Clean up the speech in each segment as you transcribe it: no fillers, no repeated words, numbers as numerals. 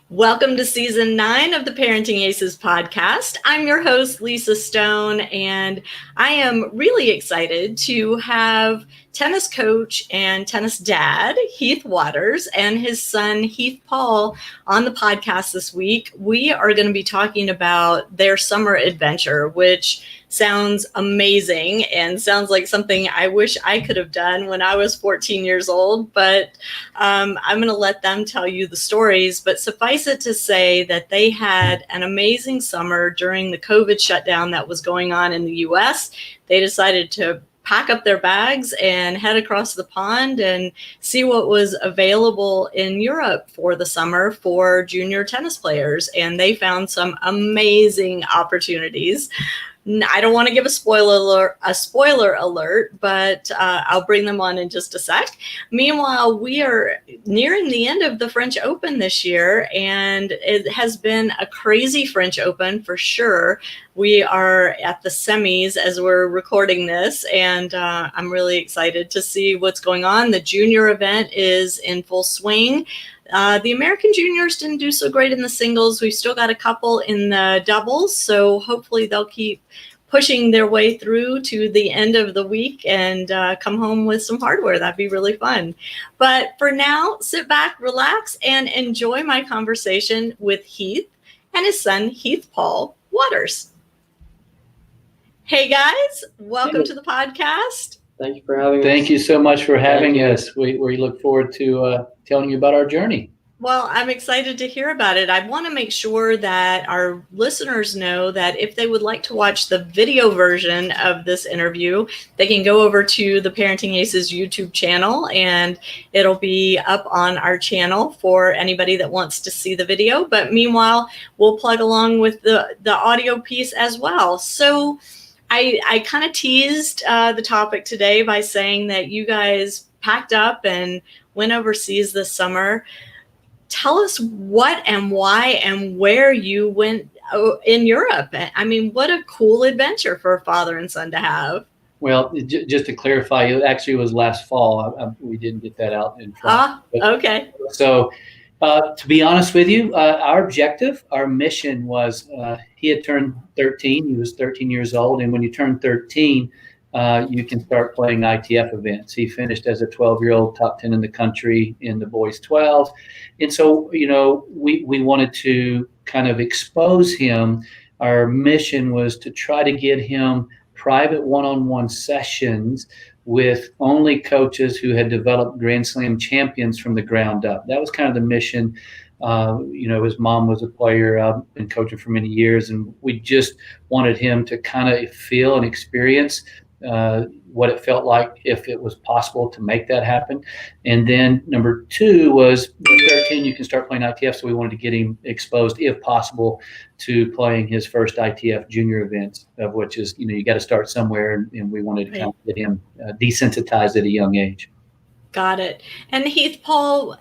Welcome to season 9 of the Parenting Aces podcast. I'm your host, Lisa Stone, and I am really excited to have tennis coach and tennis dad, Heath Waters, and his son, Heath Paul, on the podcast this week. We are going to be talking about their summer adventure, which sounds amazing and sounds like something I wish I could have done when I was 14 years old, but I'm going to let them tell you the stories. But suffice it to say that they had an amazing summer during the COVID shutdown that was going on in the US. They decided to pack up their bags and head across the pond and see what was available in Europe for the summer for junior tennis players. And they found some amazing opportunities. I don't want to give a spoiler alert, but I'll bring them on in just a sec. Meanwhile, we are nearing the end of the French Open this year, and it has been a crazy French Open for sure. We are at the semis as we're recording this, and I'm really excited to see what's going on. The junior event is in full swing. The American juniors didn't do so great in the singles. We've still got a couple in the doubles, so hopefully they'll keep pushing their way through to the end of the week and come home with some hardware. That'd be really fun. But for now, sit back, relax, and enjoy my conversation with Heath and his son, Heath Paul Waters. Hey guys, welcome to the podcast. Thank you for having us. Thank you so much for having us. We look forward to telling you about our journey. Well, I'm excited to hear about it. I want to make sure that our listeners know that if they would like to watch the video version of this interview, they can go over to the Parenting Aces YouTube channel, and it'll be up on our channel for anybody that wants to see the video. But meanwhile, we'll plug along with the audio piece as well. So I kind of teased the topic today by saying that you guys packed up and went overseas this summer. Tell us what and why and where you went in Europe. I mean, what a cool adventure for a father and son to have. Well, just to clarify, it actually was last fall. We didn't get that out in front. Okay. So to be honest with you, our objective, our mission was he had turned 13. He was 13 years old. And when you turn 13, you can start playing ITF events. He finished as a 12-year-old, top 10 in the country in the boys 12. And so, we wanted to kind of expose him. Our mission was to try to get him private one-on-one sessions with only coaches who had developed Grand Slam champions from the ground up. That was kind of the mission. His mom was a player, been coaching for many years, and we just wanted him to kind of feel and experience what it felt like if it was possible to make that happen. And then number 2 was at 13, you can start playing ITF. So we wanted to get him exposed, if possible, to playing his first ITF junior events, of which is, you got to start somewhere. And we wanted to kind of get him desensitized at a young age. Got it. And Heath Paul,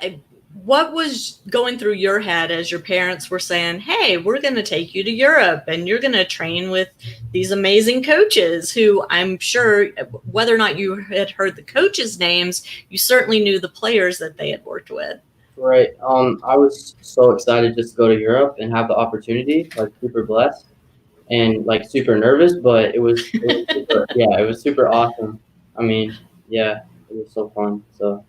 what was going through your head as your parents were saying, hey, we're going to take you to Europe and you're going to train with these amazing coaches who I'm sure whether or not you had heard the coaches' names, you certainly knew the players that they had worked with. Right. I was so excited just to go to Europe and have the opportunity, super blessed and super nervous, but it was super, it was super awesome. I mean, it was so fun. So.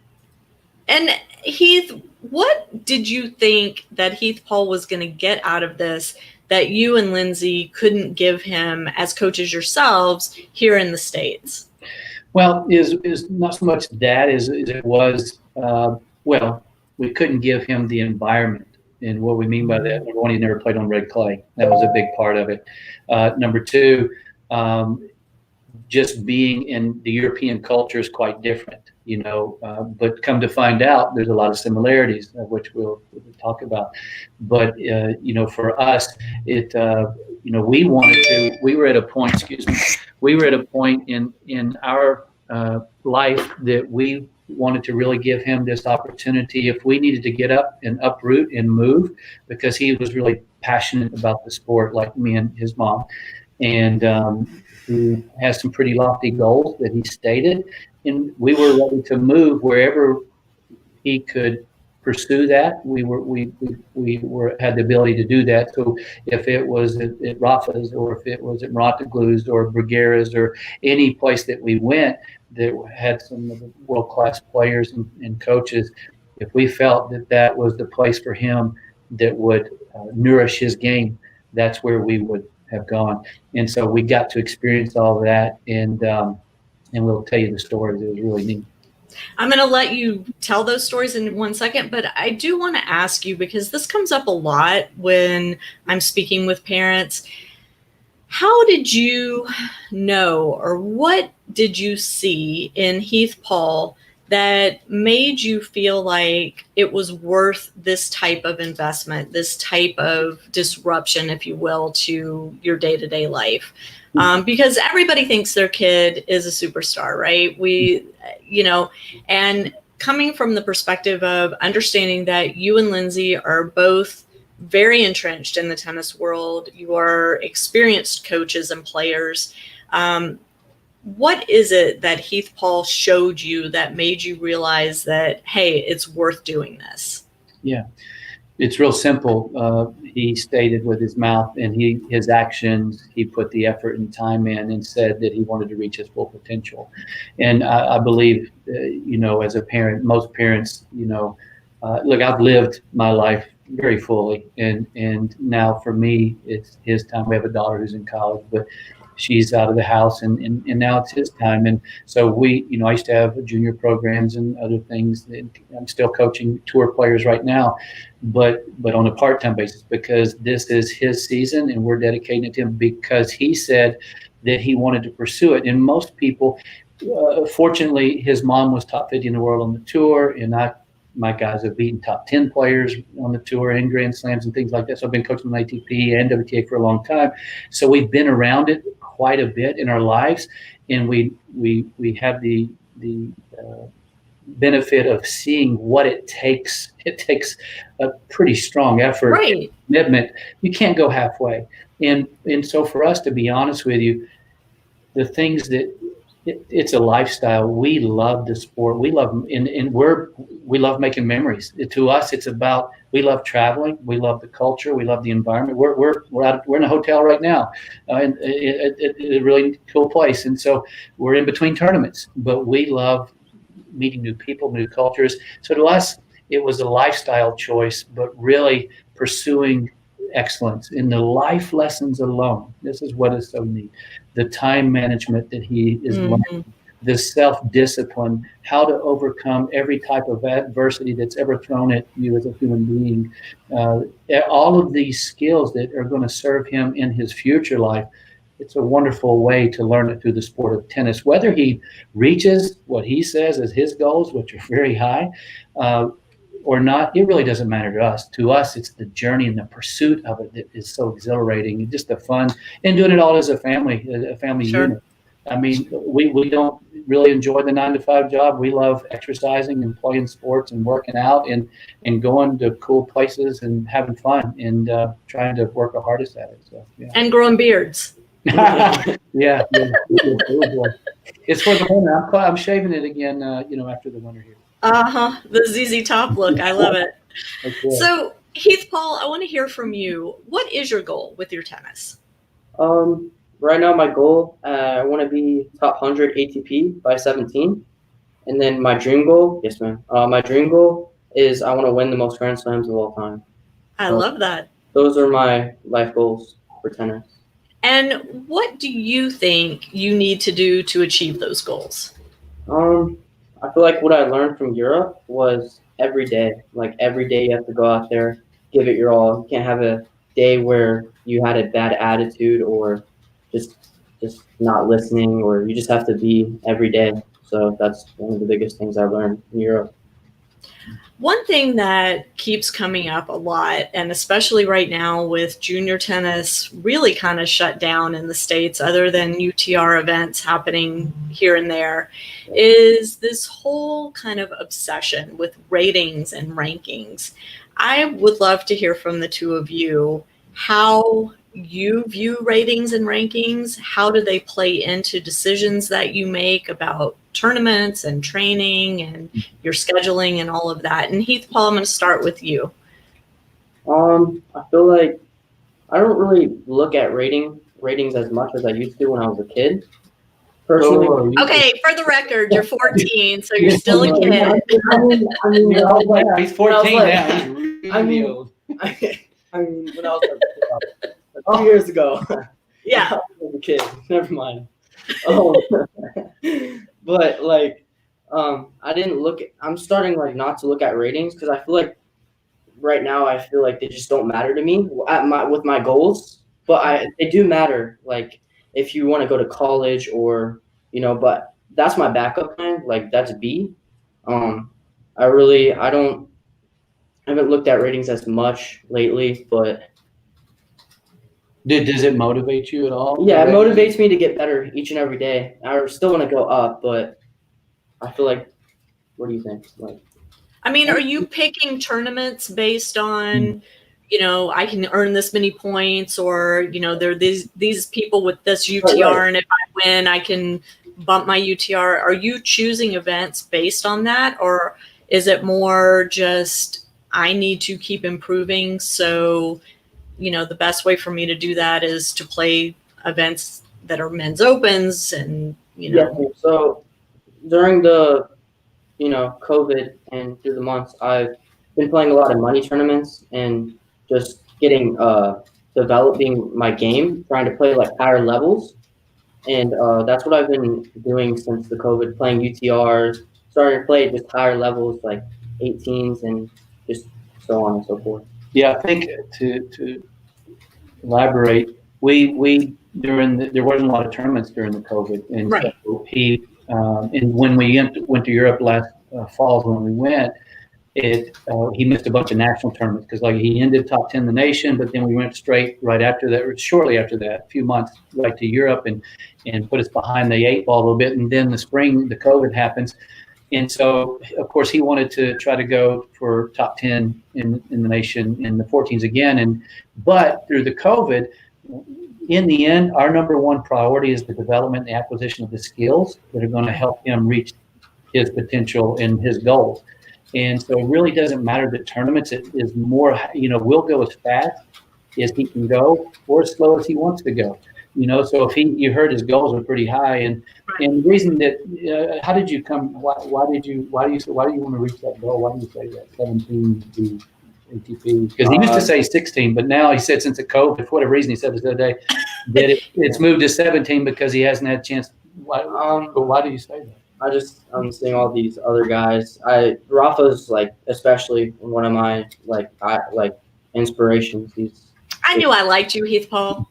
And Heath, what did you think that Heath Paul was going to get out of this that you and Lindsay couldn't give him as coaches yourselves here in the States? Well, is not so much that as it was, we couldn't give him the environment. And what we mean by that, number 1, he never played on red clay. That was a big part of it. Number 2, just being in the European culture is quite different. But come to find out, there's a lot of similarities, which we'll talk about. But, for us, we were at a point in our life that we wanted to really give him this opportunity if we needed to get up and uproot and move, because he was really passionate about the sport like me and his mom. And he has some pretty lofty goals that he stated. And we were ready to move wherever he could pursue that, we had the ability to do that. So if it was at Rafa's, or if it was at Montaglu's or Bruguera's, or any place that we went that had some of the world-class players and coaches, if we felt that that was the place for him that would nourish his game, that's where we would have gone. And so we got to experience all of that, and we'll tell you the stories. It was really neat. I'm going to let you tell those stories in 1 second, but I do want to ask you, because this comes up a lot when I'm speaking with parents. How did you know, or what did you see in Heath Paul that made you feel like it was worth this type of investment, this type of disruption, if you will, to your day-to-day life? Because everybody thinks their kid is a superstar, right? And coming from the perspective of understanding that you and Lindsay are both very entrenched in the tennis world, you are experienced coaches and players. What is it that Heath Paul showed you that made you realize that, hey, it's worth doing this? Yeah, it's real simple. He stated with his mouth and his actions, he put the effort and time in, and said that he wanted to reach his full potential. And I believe, as a parent, most parents, look, I've lived my life very fully, and now for me, it's his time. We have a daughter who's in college, but she's out of the house, and now it's his time. And so I used to have junior programs and other things. I'm still coaching tour players right now, but on a part-time basis, because this is his season and we're dedicating it to him because he said that he wanted to pursue it. And most people, fortunately, his mom was top 50 in the world on the tour, and my guys have beaten top 10 players on the tour and Grand Slams and things like that. So I've been coaching on ATP and WTA for a long time. So we've been around it quite a bit in our lives, and we have the benefit of seeing what it takes. It takes a pretty strong effort, right, commitment. You can't go halfway. And so for us, to be honest with you, the things that it's a lifestyle. We love the sport. We love we love making memories. To us, it's about, we love traveling. We love the culture. We love the environment. We're in a hotel right now, in a really cool place. And so we're in between tournaments, but we love meeting new people, new cultures. So to us, it was a lifestyle choice, but really pursuing excellence in the life lessons alone. This is what is so neat. The time management that he is learning, the self-discipline, how to overcome every type of adversity that's ever thrown at you as a human being. All of these skills that are going to serve him in his future life. It's a wonderful way to learn it through the sport of tennis. Whether he reaches what he says as his goals, which are very high, or not, it really doesn't matter to us. To us, it's the journey and the pursuit of it that is so exhilarating, and just the fun, and doing it all as a family Sure. unit. I mean, we don't really enjoy the 9-to-5 job. We love exercising and playing sports and working out and going to cool places and having fun and trying to work our hardest at it. So, yeah. And growing beards. Yeah. It's for the winter. I'm shaving it again, after the winter here. The ZZ Top look. I love it. Okay. So, Heath Paul, I want to hear from you. What is your goal with your tennis? Right now, my goal, I want to be top 100 ATP by 17. And then my dream goal, yes, ma'am. My dream goal is I want to win the most Grand Slams of all time. I love that. Those are my life goals for tennis. And what do you think you need to do to achieve those goals? I feel like what I learned from Europe was every day. Like every day you have to go out there, give it your all. You can't have a day where you had a bad attitude or just not listening, or you just have to be every day. So that's one of the biggest things I learned in Europe. One thing that keeps coming up a lot, and especially right now with junior tennis really kind of shut down in the States, other than UTR events happening here and there, is this whole kind of obsession with ratings and rankings. I would love to hear from the two of you how you view ratings and rankings. How do they play into decisions that you make about tournaments and training and your scheduling and all of that. And Heath Paul, I'm going to start with you. I feel like I don't really look at ratings as much as I used to when I was a kid. Personally. Okay, for the record, you're 14, so you're still a kid. He's 14 now. He's really old. I mean, when I was like, a few years ago. Yeah. I was a kid. Never mind. But like, I didn't look. I'm starting like not to look at ratings because I feel like right now I feel like they just don't matter to me with my goals. But they do matter. Like if you want to go to college or but that's my backup plan. Like that's B. I haven't looked at ratings as much lately, but does it motivate you at all? Yeah, it motivates me to get better each and every day. I still want to go up, but I feel like, what do you think? Like, I mean, are you picking tournaments based on, I can earn this many points, or there are these people with this UTR, right. And if I win, I can bump my UTR. Are you choosing events based on that, or is it more just I need to keep improving? So, the best way for me to do that is to play events that are men's opens and, Yeah, so during the, COVID and through the months, I've been playing a lot of money tournaments and just getting, developing my game, trying to play like higher levels. And that's what I've been doing since the COVID, playing UTRs, starting to play just higher levels like 18s and just so on and so forth. Yeah, I think to elaborate, there wasn't a lot of tournaments during the COVID, and right. So and when we went to Europe last fall, when we went, he missed a bunch of national tournaments because like he ended top 10 in the nation, but then we went straight right after that, or shortly after that, a few months right to Europe and put us behind the 8 ball a little bit, and then the spring the COVID happens. And so, of course, he wanted to try to go for top 10 in the nation in the 14s again. But through the COVID, in the end, our number one priority is the development and the acquisition of the skills that are going to help him reach his potential and his goals. And so it really doesn't matter the tournaments. It is more, we'll go as fast as he can go or as slow as he wants to go. So if you heard his goals are pretty high, and the reason that how did you come? Why do you want to reach that goal? Why do you say that 17 to ATP? Because he used to say 16, but now he said since the COVID, for whatever reason, he said this the other day that it's moved to 17 because he hasn't had a chance. But why do you say that? I'm seeing all these other guys. Rafa's like especially one of my inspirations. I knew I liked you, Heath Paul.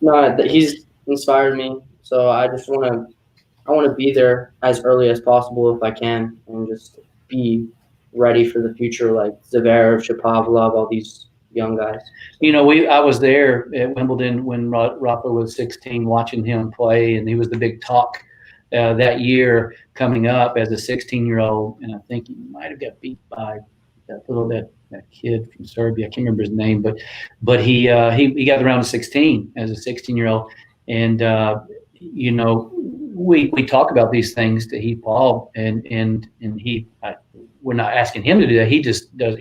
No, he's inspired me. So I want to be there as early as possible if I can, and just be ready for the future, like Zverev, Shapovalov, all these young guys. I was there at Wimbledon when Rafa was 16, watching him play, and he was the big talk that year coming up as a 16-year-old, and I think he might have got beat by that kid from Serbia. I can't remember his name, but he got the round of 16 as a 16-year-old, and we talk about these things to Heath Paul, and we're not asking him to do that. He just does.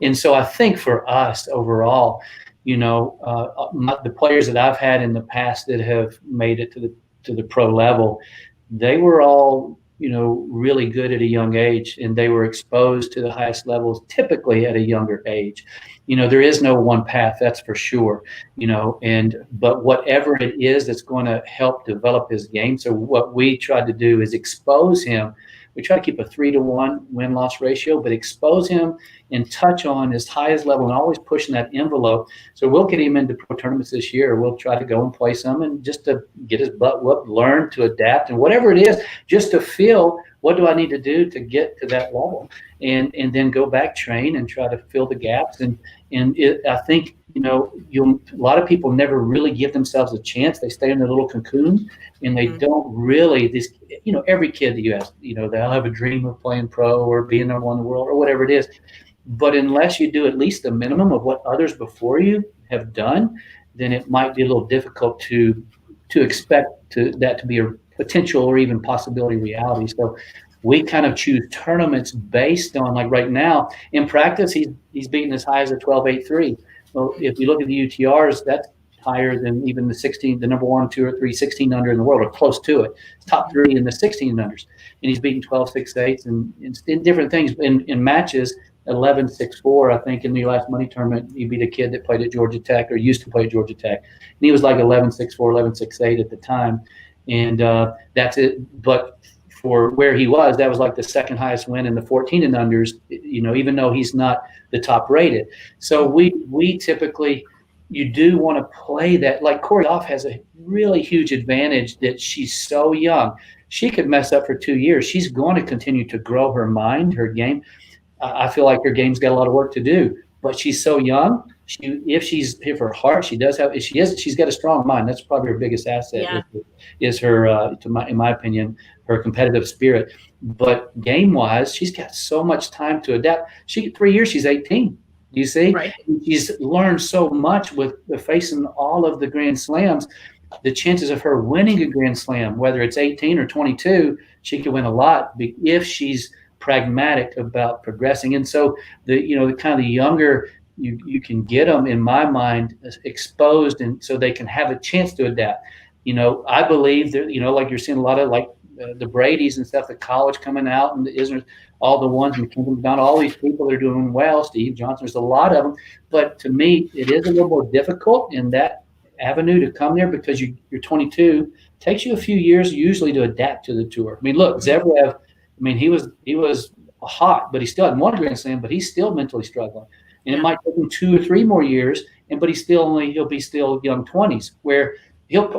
And so I think for us overall, the players that I've had in the past that have made it to the pro level, they were all really good at a young age, and they were exposed to the highest levels typically at a younger age. There is no one path, that's for sure, but whatever it is that's going to help develop his game. So what we tried to do is expose him. We try to keep a 3-to-1 win-loss ratio, but expose him and touch on his highest level and always pushing that envelope. So we'll get him into pro tournaments this year. We'll try to go and play some, and just to get his butt whooped, learn to adapt, and whatever it is, just to feel what do I need to do to get to that level, and then go back, train, and try to fill the gaps. And I think a lot of people never really give themselves a chance. They stay in their little cocoon, and they don't really. Every kid that you ask, they'll have a dream of playing pro or being number one in the world or whatever it is. But unless you do at least the minimum of what others before you have done, then it might be a little difficult to expect that to be a potential or even possibility reality. So we kind of choose tournaments based on, like right now in practice, he's beaten as high as a 12.83. Well, if you look at the UTRs, that's higher than even the number 1, 2, or 3 16 under in the world, or close to it. It's top 3 in the 16 unders, and he's beaten 12.68 and in different things in matches. 11.64, I think, in the last money tournament, he beat a kid that played at Georgia Tech or used to play at Georgia Tech, and he was like 11.64, 11.68 at the time, and that's it. But for where he was, that was like the second highest win in the 14 and unders, even though he's not the top rated. So we typically, you do want to play that. Like Corey Goff has a really huge advantage that she's so young. She could mess up for 2 years. She's going to continue to grow her mind, her game. I feel like her game's got a lot of work to do, but she's so young. If her heart, she's got a strong mind. That's probably her biggest asset. Yeah. Is her, in my opinion, her competitive spirit. But game wise, she's got so much time to adapt. 3 years, she's 18. Do you see? Right. She's learned so much with facing all of the Grand Slams. The chances of her winning a Grand Slam, whether it's 18 or 22, she could win a lot if she's pragmatic about progressing. And so the kind of the younger you can get them, in my mind, exposed, and so they can have a chance to adapt. I believe that, like you're seeing a lot of like the Bradys and stuff, the college coming out, and all the ones in Kingdom Down, all these people that are doing well, Steve Johnson, there's a lot of them. But to me, it is a little more difficult in that avenue to come there because you're 22. It takes you a few years usually to adapt to the tour. I mean, look, Zverev, he was hot, but he still hadn't won a Grand Slam, but he's still mentally struggling. And it might take him 2 or 3 more years, but he'll be still young 20s, where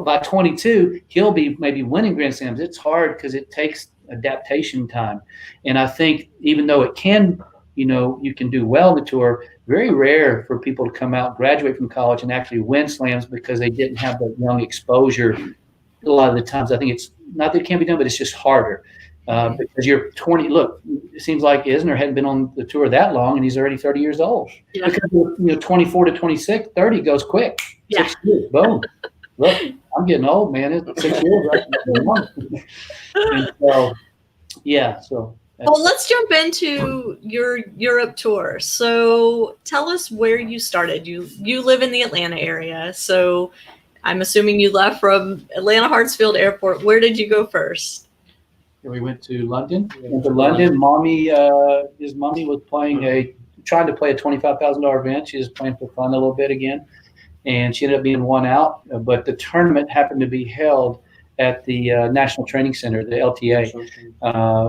by 22, he'll be maybe winning Grand Slams. It's hard because it takes adaptation time. And I think even though it can, you can do well in the tour, very rare for people to come out, graduate from college, and actually win slams because they didn't have that young exposure. A lot of the times, I think it's not that it can't be done, but it's just harder. Because you're 20. Look, it seems like Isner hadn't been on the tour that long, and he's already 30 years old. Yeah. Because 24 to 26, 30 goes quick. Yeah. 6 years, boom. Look, I'm getting old, man. It's 6 years. Right? And so, yeah. So. Well, let's jump into your Europe tour. So tell us where you started. You live in the Atlanta area, so I'm assuming you left from Atlanta Hartsfield Airport. Where did you go first? We went to London. His mommy was trying to play a $25,000 event. She was playing for fun a little bit again, and she ended up being one out. But the tournament happened to be held at the National Training Center, the LTA,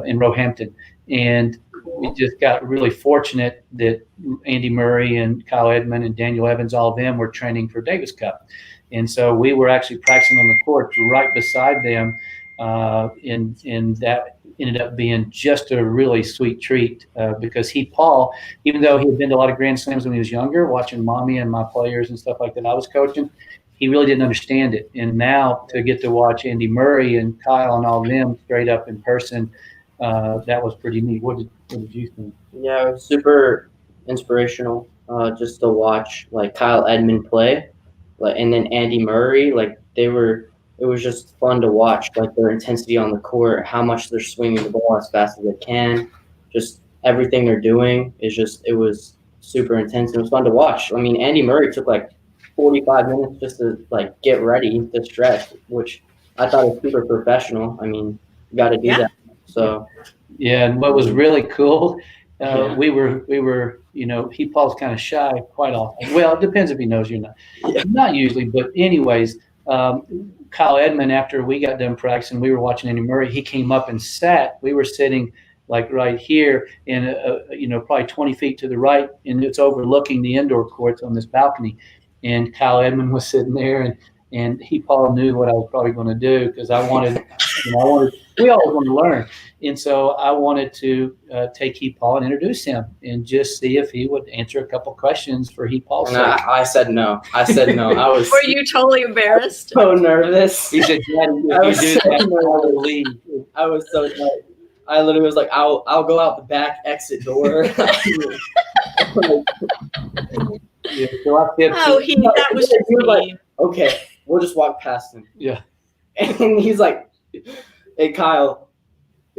in Roehampton. And we just got really fortunate that Andy Murray and Kyle Edmund and Daniel Evans, all of them were training for Davis Cup. And so we were actually practicing on the court right beside them. And that ended up being just a really sweet treat because Heath Paul, even though he had been to a lot of Grand Slams when he was younger, watching mommy and my players and stuff like that I was coaching, he really didn't understand it. And now to get to watch Andy Murray and Kyle and all of them straight up in person, that was pretty neat. What did you think? Yeah, it was super inspirational just to watch like Kyle Edmund play, and then Andy Murray. It was just fun to watch, like their intensity on the court, how much they're swinging the ball as fast as they can. Just everything they're doing it was super intense. It was fun to watch. I mean, Andy Murray took like 45 minutes just to like get ready to stretch, which I thought was super professional. I mean, you got to do that. So yeah, and what was really cool, we were Heath Paul's kind of shy quite often. Well, it depends if he knows you or not. Yeah. Not usually, but anyways. Kyle Edmund, after we got done practicing, we were watching Andy Murray. He came up and sat. We were sitting like right here, and probably 20 feet to the right, and it's overlooking the indoor courts on this balcony. And Kyle Edmund was sitting there, and Heath Paul knew what I was probably going to do because we always want to learn, and so I wanted to take Heath Paul and introduce him and just see if he would answer a couple questions for Heath Paul. And I said no. I was. Were you totally embarrassed? So nervous. He said, "Daddy, if you do that, I will leave." I was so nervous. I literally was like, "I'll go out the back exit door." Yeah, so that was just he was like, "Okay, we'll just walk past him." Yeah. And he's like, Hey, Kyle,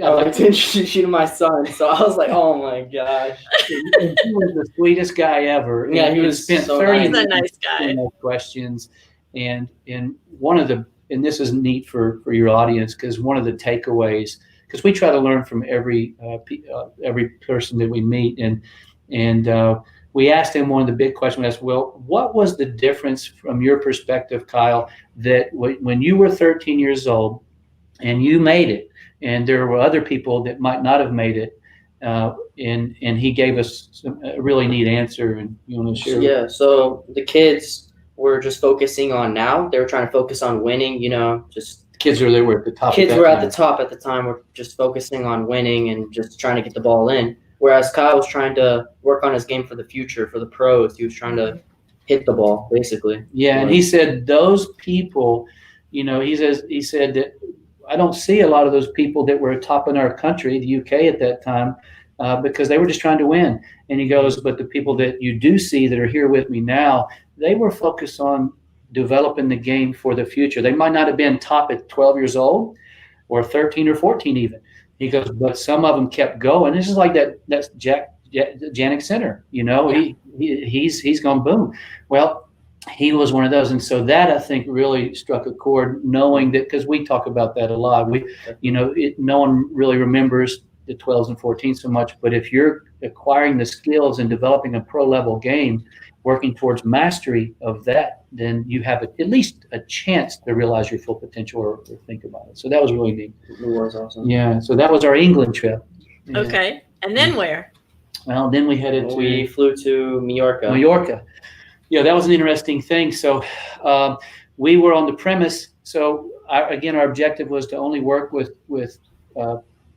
I'd like to introduce you to my son. So I was like, oh my gosh. He was the sweetest guy ever. Yeah, And he was spent so 30 He's a minutes nice guy. asking questions. And one of the, and this is neat for your audience, because one of the takeaways, because we try to learn from every person that we meet, and we asked him one of the big questions. We asked, well, what was the difference from your perspective, Kyle, that when you were 13 years old and you made it, and there were other people that might not have made it, and he gave us a really neat answer, and you want to share? Yeah, so the kids were just focusing on now. They were trying to focus on winning, just Kids were at the top. Kids were at the top at the time. Were just focusing on winning and just trying to get the ball in. Whereas Kyle was trying to work on his game for the future, for the pros. He was trying to hit the ball, basically. Yeah, and he said those people, he said that I don't see a lot of those people that were top in our country, the UK at that time, because they were just trying to win. And he goes, but the people that you do see that are here with me now, they were focused on developing the game for the future. They might not have been top at 12 years old or 13 or 14 even. He goes, but some of them kept going. This is like that's Janik Center, yeah. He's gone boom. Well, he was one of those. And so that, I think, really struck a chord, knowing that, because we talk about that a lot. No one really remembers the 12s and 14s so much, but if you're acquiring the skills and developing a pro level game, working towards mastery of that, then you have at least a chance to realize your full potential or think about it. So that was really neat. It was awesome. Yeah. So that was our England trip. Yeah. Okay. And then where? Well, then we flew to Mallorca. Mallorca. Yeah, that was an interesting thing. So we were on the premise. So our objective was to only work with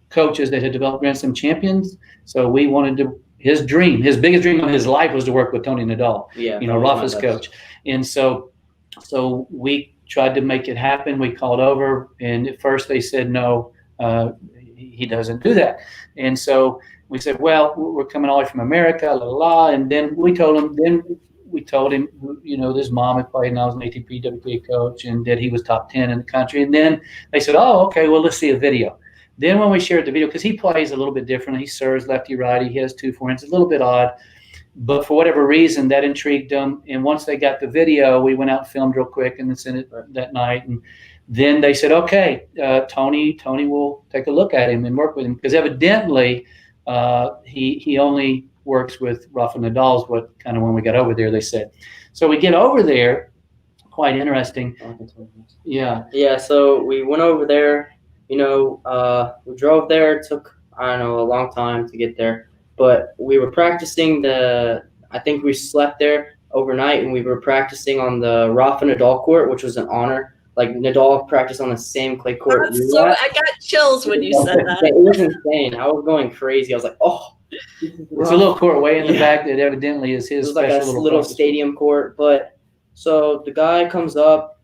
coaches that had developed Grand Slam champions. So we wanted to. His biggest dream of his life was to work with Toni Nadal, Rafa's coach. And so we tried to make it happen. We called over, and at first they said, no, he doesn't do that. And so we said, well, we're coming all the way from America, and then we told him, his mom had played, and I was an ATP, WTA coach, and that he was top 10 in the country. And then they said, oh, okay, well, let's see a video. Then when we shared the video, because he plays a little bit differently, he serves lefty righty, he has 2 forehands, it's a little bit odd, but for whatever reason that intrigued them. And once they got the video, we went out and filmed real quick and then sent it that night. And then they said, okay, Toni will take a look at him and work with him, because evidently he only works with Rafa Nadal's what kind of when we got over there, they said. So we get over there, quite interesting. Yeah. So we went over there. We drove there. It took, a long time to get there. But we were practicing I think we slept there overnight, and we were practicing on the Rafa Nadal court, which was an honor. Like, Nadal practiced on the same clay court. I got chills when you said that. It was insane. I was going crazy. I was like, oh. It's a little court way in the back that evidently is his special like a little stadium court. But so the guy comes up,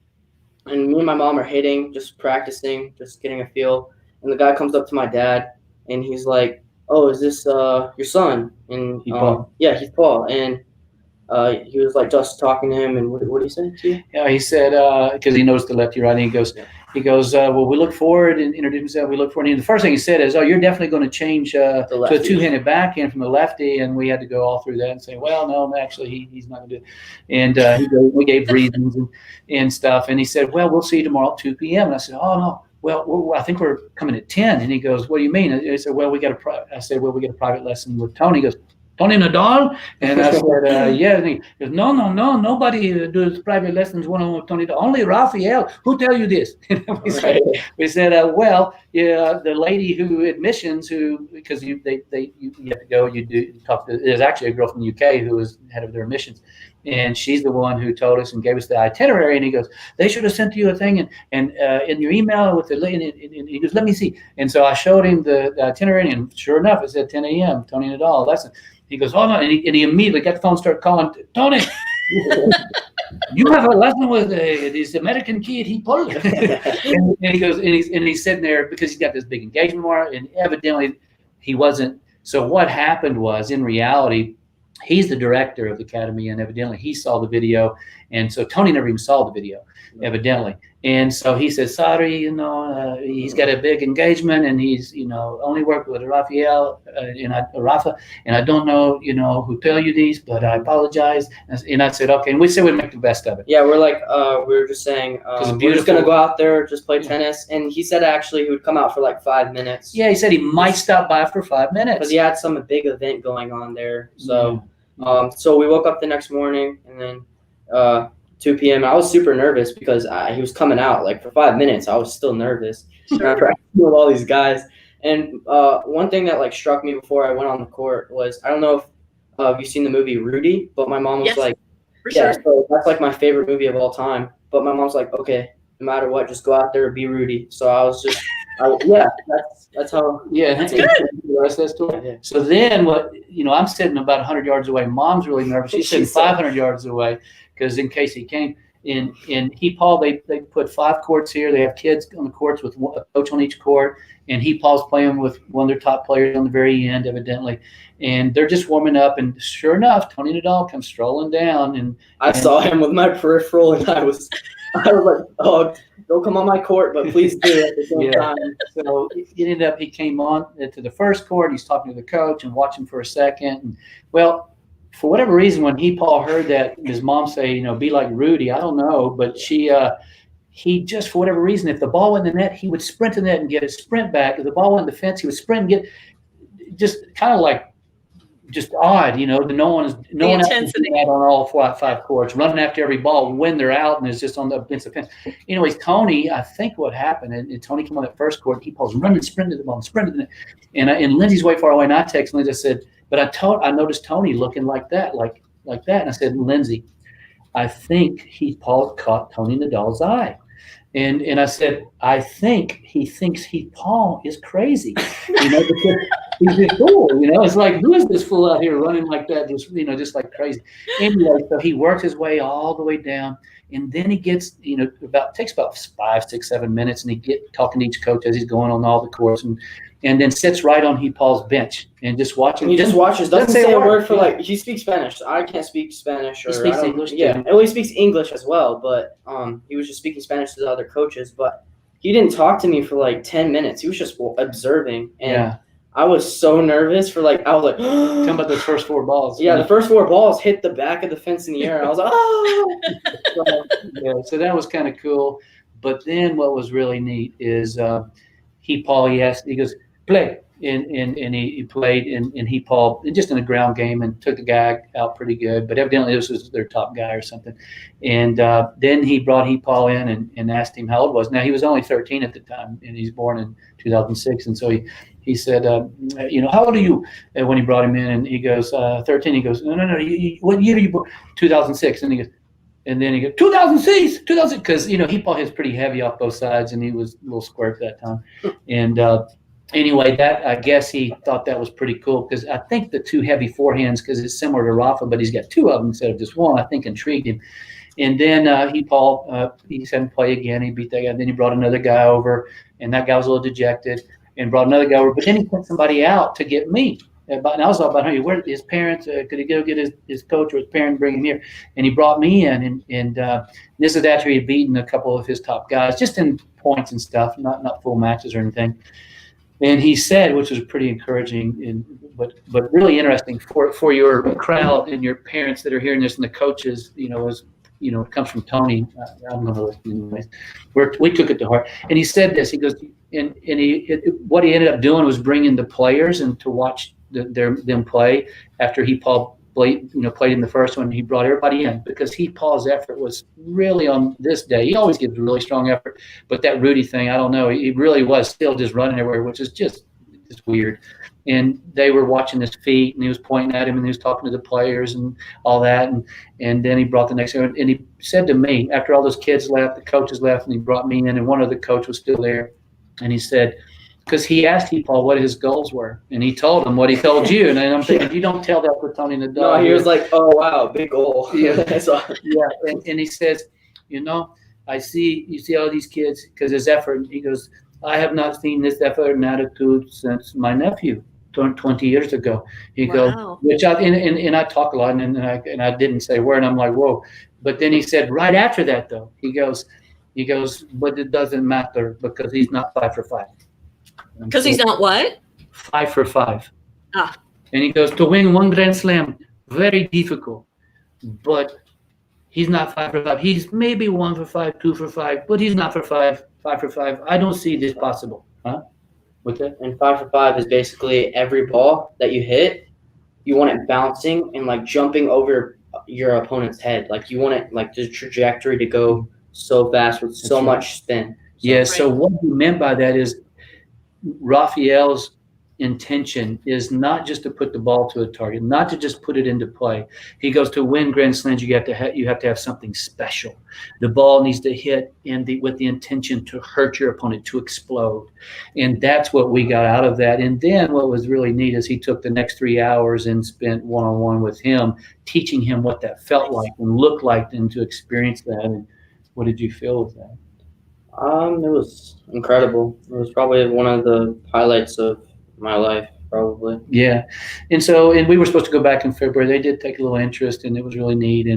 and me and my mom are hitting, just practicing, just getting a feel. And the guy comes up to my dad, and he's like, oh, is this your son? And Heath Paul. Yeah, Heath Paul. And he was like just talking to him. And what did he say to you? Yeah, he said, because he knows the lefty righty, he goes, well, we look forward, and introduce himself. We look forward. And the first thing he said is, oh, you're definitely going to change to a 2-handed backhand from the lefty. And we had to go all through that and say, well, no, actually, he's not going to do it. And we gave reasons and stuff. And he said, well, we'll see you tomorrow at 2 p.m. And I said, oh, no. Well, I think we're coming at 10. And he goes, what do you mean? And I said, well, we got a private lesson with Toni. He goes, Toni Nadal? And I said, yeah. And he goes, no, nobody does private lessons one-on-one with Toni Nadal. Only Rafael. Who tell you this? we said, well, yeah, the lady who admissions, because you have to go, you talk to, there's actually a girl from the UK who was head of their admissions. And she's the one who told us and gave us the itinerary. And he goes, they should have sent you a thing and in your email with the link. And he goes, let me see. And so I showed him the itinerary, and sure enough, it said 10 a.m. Toni Nadal lesson. He goes, oh no, and he immediately got the phone, started calling, Toni, you have a lesson with this American kid, Heath Paul. and he goes, and he's sitting there because he's got this big engagement mark, and evidently he wasn't. So what happened was, in reality, he's the director of the academy, and evidently he saw the video, and so Toni never even saw the video, evidently. And so he said, sorry, he's got a big engagement and he's, only worked with Rafa, and I don't know, who tell you these, but I apologize. And I said, okay. And we said we'd make the best of it. Yeah, we're like, we were just saying, we're just going to go out there, just play tennis. And he said actually he would come out for like 5 minutes. Yeah, he said he might stop by for 5 minutes. Because he had some big event going on there. So, so we woke up the next morning and then 2 p.m. I was super nervous because he was coming out like for 5 minutes. I was still nervous after with all these guys. And one thing that like struck me before I went on the court was, I don't know if you've seen the movie Rudy, but my mom was like, sure. So that's like my favorite movie of all time. But my mom's like, okay, no matter what, just go out there and be Rudy. So I was just, that's how. Yeah, that's good. The rest of that story. Yeah. So then I'm sitting about 100 yards away. Mom's really nervous. She's sitting 500 yards away because in case he came. In Heath Paul, they put 5 courts here. They have kids on the courts with a coach on each court. And Heath Paul's playing with one of their top players on the very end, evidently. And they're just warming up. And sure enough, Toni Nadal comes strolling down. And I saw him with my peripheral, and I was like, oh, don't come on my court, but please do at the same time. So he came on to the first court. He's talking to the coach and watching for a second. And, well, for whatever reason, when Heath Paul heard that his mom say, be like Rudy, I don't know, but he just, for whatever reason, if the ball went in the net, he would sprint to the net and get a sprint back. If the ball went in the fence, he would sprint and get just kind of like just odd, no one else can do that on all 5 courts, running after every ball when they're out and it's just on the against the fence. Anyways, Toni, I think what happened, and Toni came on that first court, Heath Paul's running, sprinting to the ball, sprinting to the net. And Lindsay's way far away, and I texted Lindsay, I said, but I noticed Toni looking like that, like that. And I said, Lindsay, I think Heath Paul caught Toni Nadal's eye. And I said, I think he thinks Heath Paul is crazy. Because he's a fool, It's like, who is this fool out here running like that, just like crazy. Anyway, so he works his way all the way down. And then he gets, takes about 5, 6, 7 minutes, and he get talking to each coach as he's going on all the course, and then sits right on Heath Paul's bench and just watching. He just watches, doesn't say a word for he speaks Spanish. I can't speak Spanish. He speaks English. Yeah, well, he speaks English as well, but he was just speaking Spanish to the other coaches. But he didn't talk to me for like 10 minutes. He was just observing, and I was so nervous for I was like, talking about those first 4 balls. Yeah, the first 4 balls hit the back of the fence in the air. And I was like, oh. So that was kind of cool. But then what was really neat is Heath Paul, he goes, play. And he played, and Heath Paul, just in a ground game, and took the guy out pretty good. But evidently this was their top guy or something. And then he brought Heath Paul in and asked him how old he was. Now, he was only 13 at the time, and he's born in 2006. And so he said, how old are you? When he brought him in, and he goes, 13. He goes, no. What year are you born? 2006. And he goes, and then he goes, 2006, because, Heath Paul hits pretty heavy off both sides, and he was a little square at that time. And anyway, that I guess he thought that was pretty cool, because I think the 2 heavy forehands, because it's similar to Rafa, but he's got 2 of them instead of just one, I think intrigued him. And then Heath Paul, he said him play again. He beat that guy. Then he brought another guy over, and that guy was a little dejected, and brought another guy over. But then he sent somebody out to get me. And I was all about, hey, where his parents, could he go get his coach or his parents, bring him here? And he brought me in, and this is after he had beaten a couple of his top guys, just in points and stuff, not full matches or anything. And he said, which was pretty encouraging, but really interesting for your crowd and your parents that are hearing this, and the coaches, it comes from Toni. I'm going to listen anyways. We took it to heart. And he said this. He goes, what he ended up doing was bringing the players and to watch them play after Heath Paul played in the first one. He brought everybody in because Heath Paul's effort was really on this day. He always gives a really strong effort, but that Rudy thing, I don't know. He really was still just running everywhere, which is just weird. And they were watching his feet, and he was pointing at him, and he was talking to the players and all that. And then he brought the next one, and he said to me, after all those kids left, the coaches left, and he brought me in, and one other coach was still there. And he said, because he asked Heath Paul what his goals were, and he told him what he told you. And I'm thinking, you don't tell that for Toni Nadal. No, he was like, oh, wow, big goal. Yeah. And he says, I see all these kids because his effort. He goes, I have not seen this effort and attitude since my nephew 20 years ago. He goes, which I talk a lot, and I didn't say a word, and I'm like, whoa. But then he said right after that, though, he goes, He goes, but it doesn't matter because he's not 5 for 5. Because he's not what? 5 for 5. Ah. And he goes, to win one Grand Slam, very difficult. But he's not 5 for 5. He's maybe 1 for 5, 2 for 5, but he's not for 5 for 5. I don't see this possible. Huh? What's that? And 5 for 5 is basically every ball that you hit, you want it bouncing and like jumping over your opponent's head. Like you want it like the trajectory to go so fast with so much spin. Yeah. So what he meant by that is Rafael's intention is not just to put the ball to a target, not to just put it into play. He goes, to win Grand Slams, you have to have something special. The ball needs to hit with the intention to hurt your opponent, to explode. And that's what we got out of that. And then what was really neat is he took the next 3 hours and spent one-on-one with him, teaching him what that felt like and looked like, and to experience that. And what did you feel with that? It was incredible. It was probably one of the highlights of my life, probably. Yeah. And we were supposed to go back in February. They did take a little interest, and it was really neat,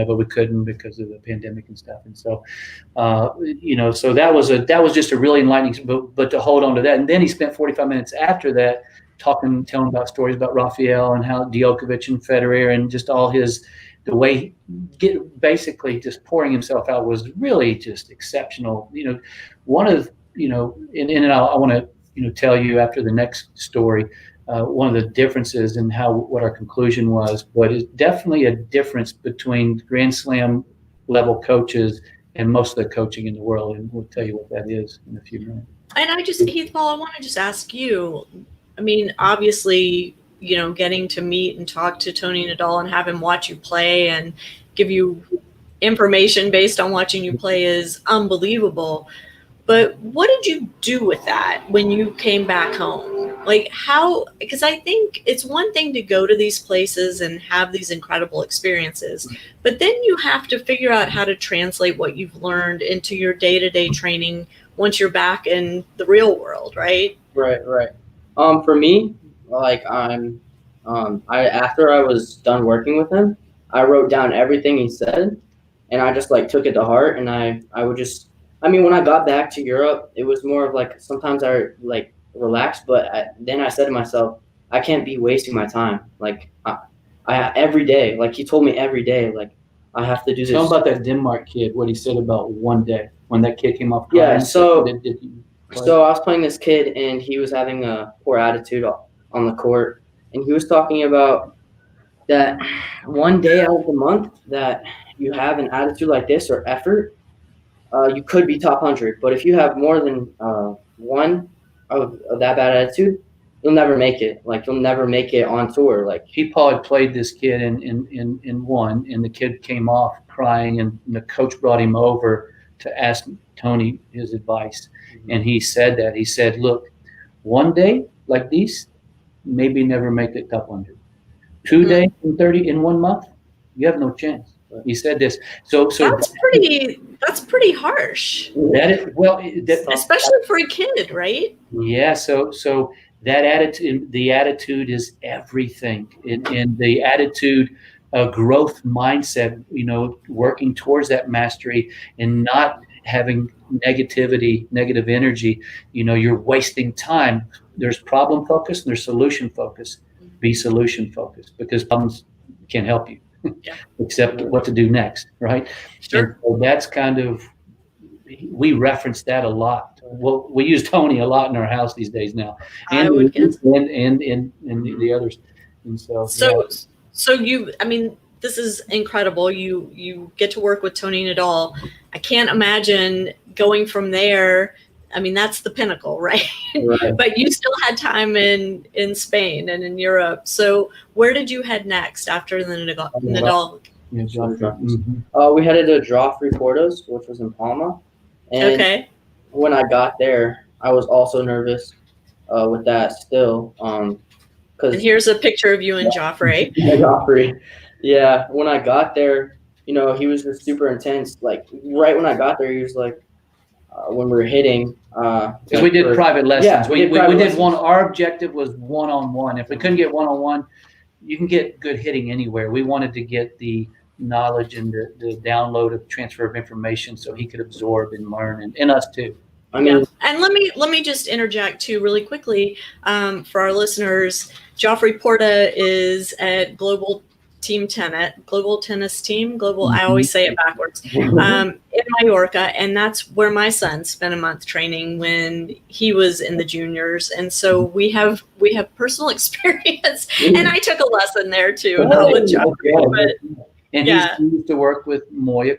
but we couldn't because of the pandemic and stuff. And so so that was just a really enlightening, but to hold on to that. And then he spent 45 minutes after that telling about stories about Rafael and how Djokovic and Federer and just all the way basically just pouring himself out was really just exceptional. One of and I want to tell you after the next story, one of the differences in what our conclusion was, but it's definitely a difference between Grand Slam level coaches and most of the coaching in the world. And we'll tell you what that is in a few minutes. And Heath Paul, I want to just ask you, I mean, obviously, getting to meet and talk to Toni Nadal and have him watch you play and give you information based on watching you play is unbelievable. But what did you do with that when you came back home? Like how, because I think it's one thing to go to these places and have these incredible experiences, but then you have to figure out how to translate what you've learned into your day-to-day training once you're back in the real world, right? Right. For me, like after I was done working with him, I wrote down everything he said, and I just like took it to heart, and I would just. I mean, when I got back to Europe, it was more of like sometimes I like relaxed, but then I said to myself, I can't be wasting my time. Like I every day, like he told me every day, like I have to do this. Tell him about that Denmark kid, what he said about one day when that kid came off. Yeah, so I was playing this kid, and he was having a poor attitude on the court, and he was talking about that one day out of the month that you have an attitude like this or effort, you could be top 100, but if you have more than one of that bad attitude, you'll never make it. Like you'll never make it on tour. Like Heath Paul had played this kid in one, and the kid came off crying, and the coach brought him over to ask Toni his advice, and he said that. He said, "Look, one day like these, maybe never make the top 100. 2 days in 30 in 1 month, you have no chance." He said this. So that's pretty harsh. Especially for a kid, right? Yeah. So that attitude, the attitude is everything. In the attitude, growth mindset, working towards that mastery and not having negative energy. You're wasting time. There's problem focus and there's solution focus. Be solution focused because problems can't help you. Yeah. Except what to do next, right? Sure. And so that's kind of, we reference that a lot. Well, we use Toni a lot in our house these days now, and the others. And so you, I mean, this is incredible. You get to work with Toni Nadal. I can't imagine going from there. I mean, that's the pinnacle, right? But you still had time in Spain and in Europe. So where did you head next after the Nadal? We headed to Jofre Porta, which was in Palma. And when I got there, I was also nervous with that still. And here's a picture of you and Jofre. Jofre. Yeah, when I got there, he was just super intense. Like right when I got there, he was like, when we were hitting. Because we did private lessons. Yeah, we did one. Our objective was one-on-one. If we couldn't get one-on-one, you can get good hitting anywhere. We wanted to get the knowledge and the download of transfer of information so he could absorb and learn, and us too. I mean, yeah. And let me just interject too really quickly for our listeners. Jofre Porta is at Global Tennis Team. I always say it backwards. In Mallorca, and that's where my son spent a month training when he was in the juniors. And so we have personal experience, and I took a lesson there too, not with Jofre, but. And he used to work with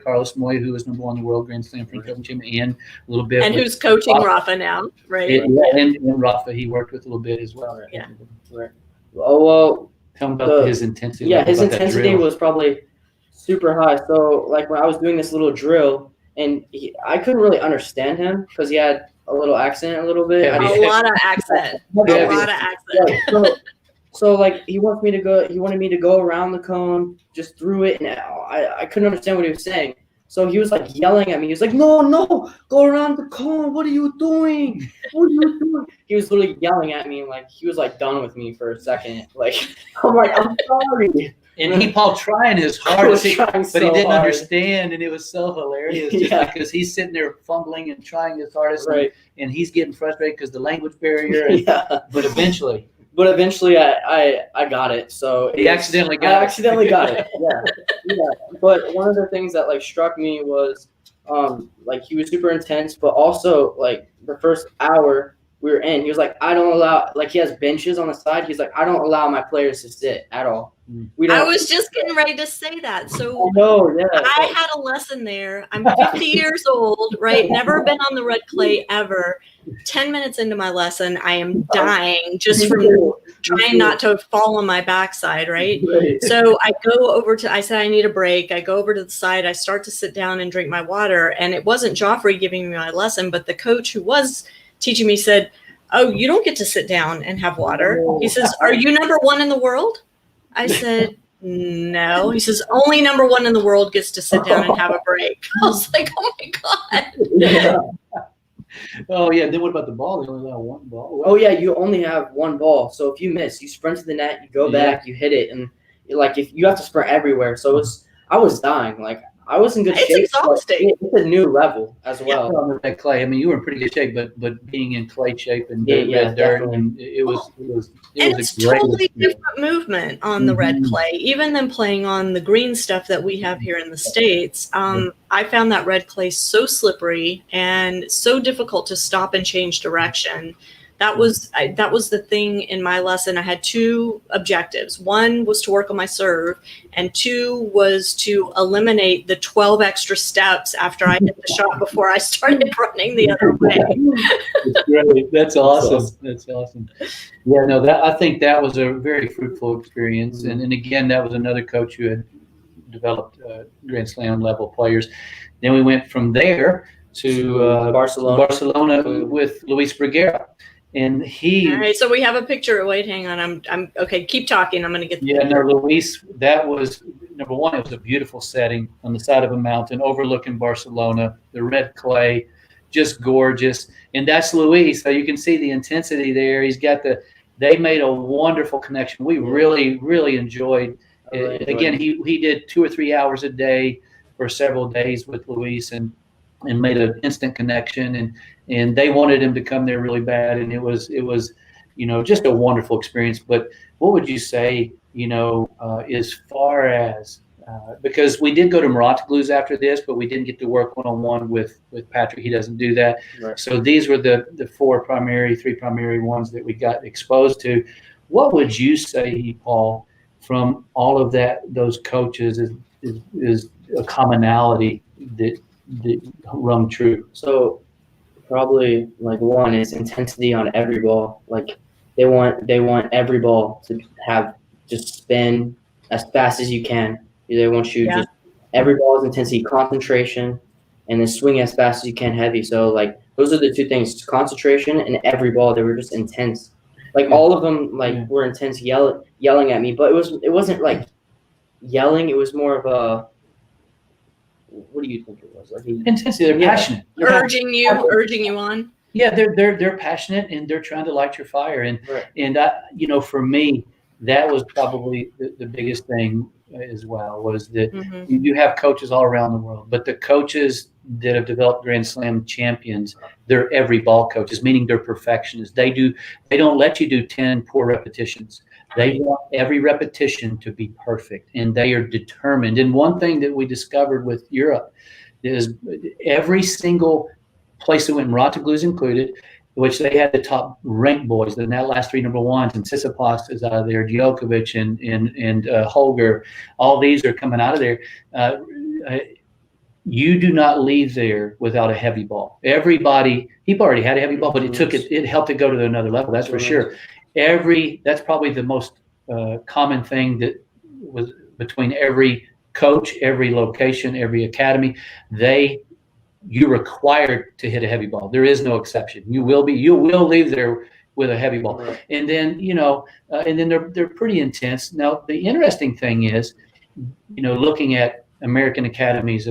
Carlos Moya, who was #1 in the world Grand Slam French Open champion, and a little bit. And who's coaching Rafa now, right? And Rafa, he worked with a little bit as well. Yeah. Right. Oh, well. Tell him about his intensity. Yeah, his intensity was probably super high. So, like, when I was doing this little drill, and I couldn't really understand him because he had a little accent a little bit. A lot of accent. Yeah, So like he wanted me to go around the cone, just through it, and I couldn't understand what he was saying. So he was like yelling at me. He was like, "No, go around the cone. What are you doing? What are you doing?" He was literally yelling at me, like he was like done with me for a second. Like I'm like, "I'm sorry." And Heath Paul trying his hardest, but he didn't hard. understand, and it was so hilarious just because he's sitting there fumbling and trying his hardest, right. and he's getting frustrated because the language barrier. And, But eventually, I got it. So I accidentally got it. Yeah. But one of the things that like struck me was, like he was super intense, but also like the first hour we were in, he was like, I don't allow, like he has benches on the side. He's like, I don't allow my players to sit at all. I was just getting ready to say that. So I had a lesson there. I'm 50 years old, right? Never been on the red clay ever. 10 minutes into my lesson, I am dying just from trying not to fall on my backside, right? So I said, I need a break. I go over to the side. I start to sit down and drink my water. And it wasn't Jofre giving me my lesson, but the coach who was teaching me said, "Oh, you don't get to sit down and have water." He says, "Are you #1 in the world?" I said, "No." He says, "Only #1 in the world gets to sit down and have a break." I was like, "Oh my God." Oh yeah. Then what about the ball? They only allow one ball. Oh yeah, you only have one ball. So if you miss, you sprint to the net, you go back, you hit it, and like if you have to sprint everywhere. So I was dying. Like I was in good shape. It's exhausting. It's a new level as well. On that clay. I mean, you were in pretty good shape, but being in clay shape and red dirt, definitely. and it was it's totally different movement on the red clay, even than playing on the green stuff that we have here in the States. I found that red clay so slippery and so difficult to stop and change direction. That was the thing in my lesson. I had 2 objectives. One was to work on my serve, and 2 was to eliminate the 12 extra steps after I hit the shot before I started running the other way. That's great. That's awesome. Yeah, no, I think that was a very fruitful experience. And again, that was another coach who had developed Grand Slam level players. Then we went from there to Barcelona with Luis Bruguera. And all right, so we have a picture. Wait, hang on. I'm okay. Keep talking. I'm going to get. Luis. That was #1. It was a beautiful setting on the side of a mountain overlooking Barcelona. The red clay, just gorgeous. And that's Luis. So you can see the intensity there. He's got They made a wonderful connection. We really, really enjoyed it. Again, he did 2 or 3 hours a day for several days with Luis, and made an instant connection, and they wanted him to come there really bad, and it was just a wonderful experience. But what would you say, as far as because we did go to Montaglu's after this, but we didn't get to work one-on-one with Patrick. He doesn't do that. Right. So these were the 3 primary ones that we got exposed to. What would you say, Paul, from all of those coaches is a commonality that rung true? So probably like one is intensity on every ball. Like they want every ball to have just spin as fast as you can. They want you just every ball is intensity, concentration, and then swing as fast as you can heavy. So like those are the 2 things: concentration and every ball. They were just intense. Like all of them were intense, yelling at me. But it wasn't like yelling. It was more of a, what do you think it was? Like intensity. They're passionate. Urging you on. Yeah, they're passionate, and they're trying to light your fire. And for me, that was probably the biggest thing as well, was that Mm-hmm. you have coaches all around the world, but the coaches that have developed Grand Slam champions, they're every ball coaches, meaning they're perfectionists. They don't let you do 10 poor repetitions. They want every repetition to be perfect, and they are determined. And one thing that we discovered with Europe is every single place that went, Mouratoglou's included, which they had the top ranked boys, and that last three number ones, and Tsitsipas is out of there, Djokovic and Holger, all these are coming out of there. You do not leave there without a heavy ball. Everybody, he already had a heavy ball, but it helped it go to another level. That's for sure. That's probably the most common thing that was between every coach, every location, every academy. You're required to hit a heavy ball. There is no exception. You will leave there with a heavy ball. Right. And then, and then they're pretty intense. Now, the interesting thing is, looking at American academies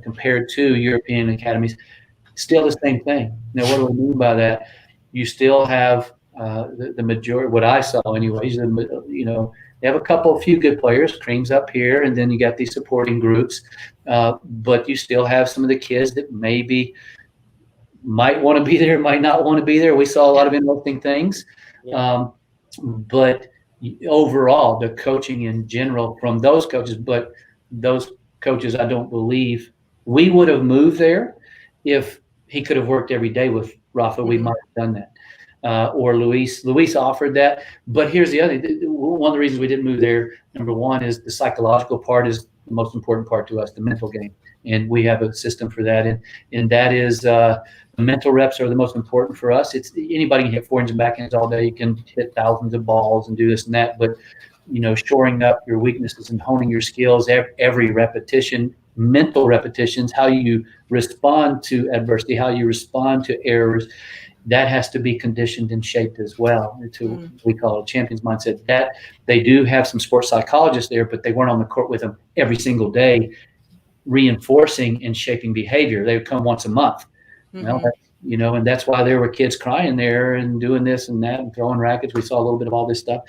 compared to European academies, still the same thing. Now, what do I mean by that? You still have the majority, what I saw anyways, they have a few good players, Cream's up here, and then you got these supporting groups. But you still have some of the kids that maybe might want to be there, might not want to be there. We saw a lot of interesting things. Yeah. But overall, the coaching in general from those coaches, but those coaches, I don't believe we would have moved there if he could have worked every day with Rafa. We might have done that. Or Luis offered that. But here's the other, one of the reasons we didn't move there, number one, is the psychological part is the most important part to us, the mental game. And we have a system for that. And that is the mental reps are the most important for us. It's anybody can hit forehands and backhands all day. You can hit thousands of balls and do this and that. But, shoring up your weaknesses and honing your skills every repetition, mental repetitions, how you respond to adversity, how you respond to errors, that has to be conditioned and shaped as well to we call it a champion's mindset. That they do have some sports psychologists there, but they weren't on the court with them every single day, reinforcing and shaping behavior. They would come once a month. Mm-hmm. And that's why there were kids crying there and doing this and that and throwing rackets. We saw a little bit of all this stuff.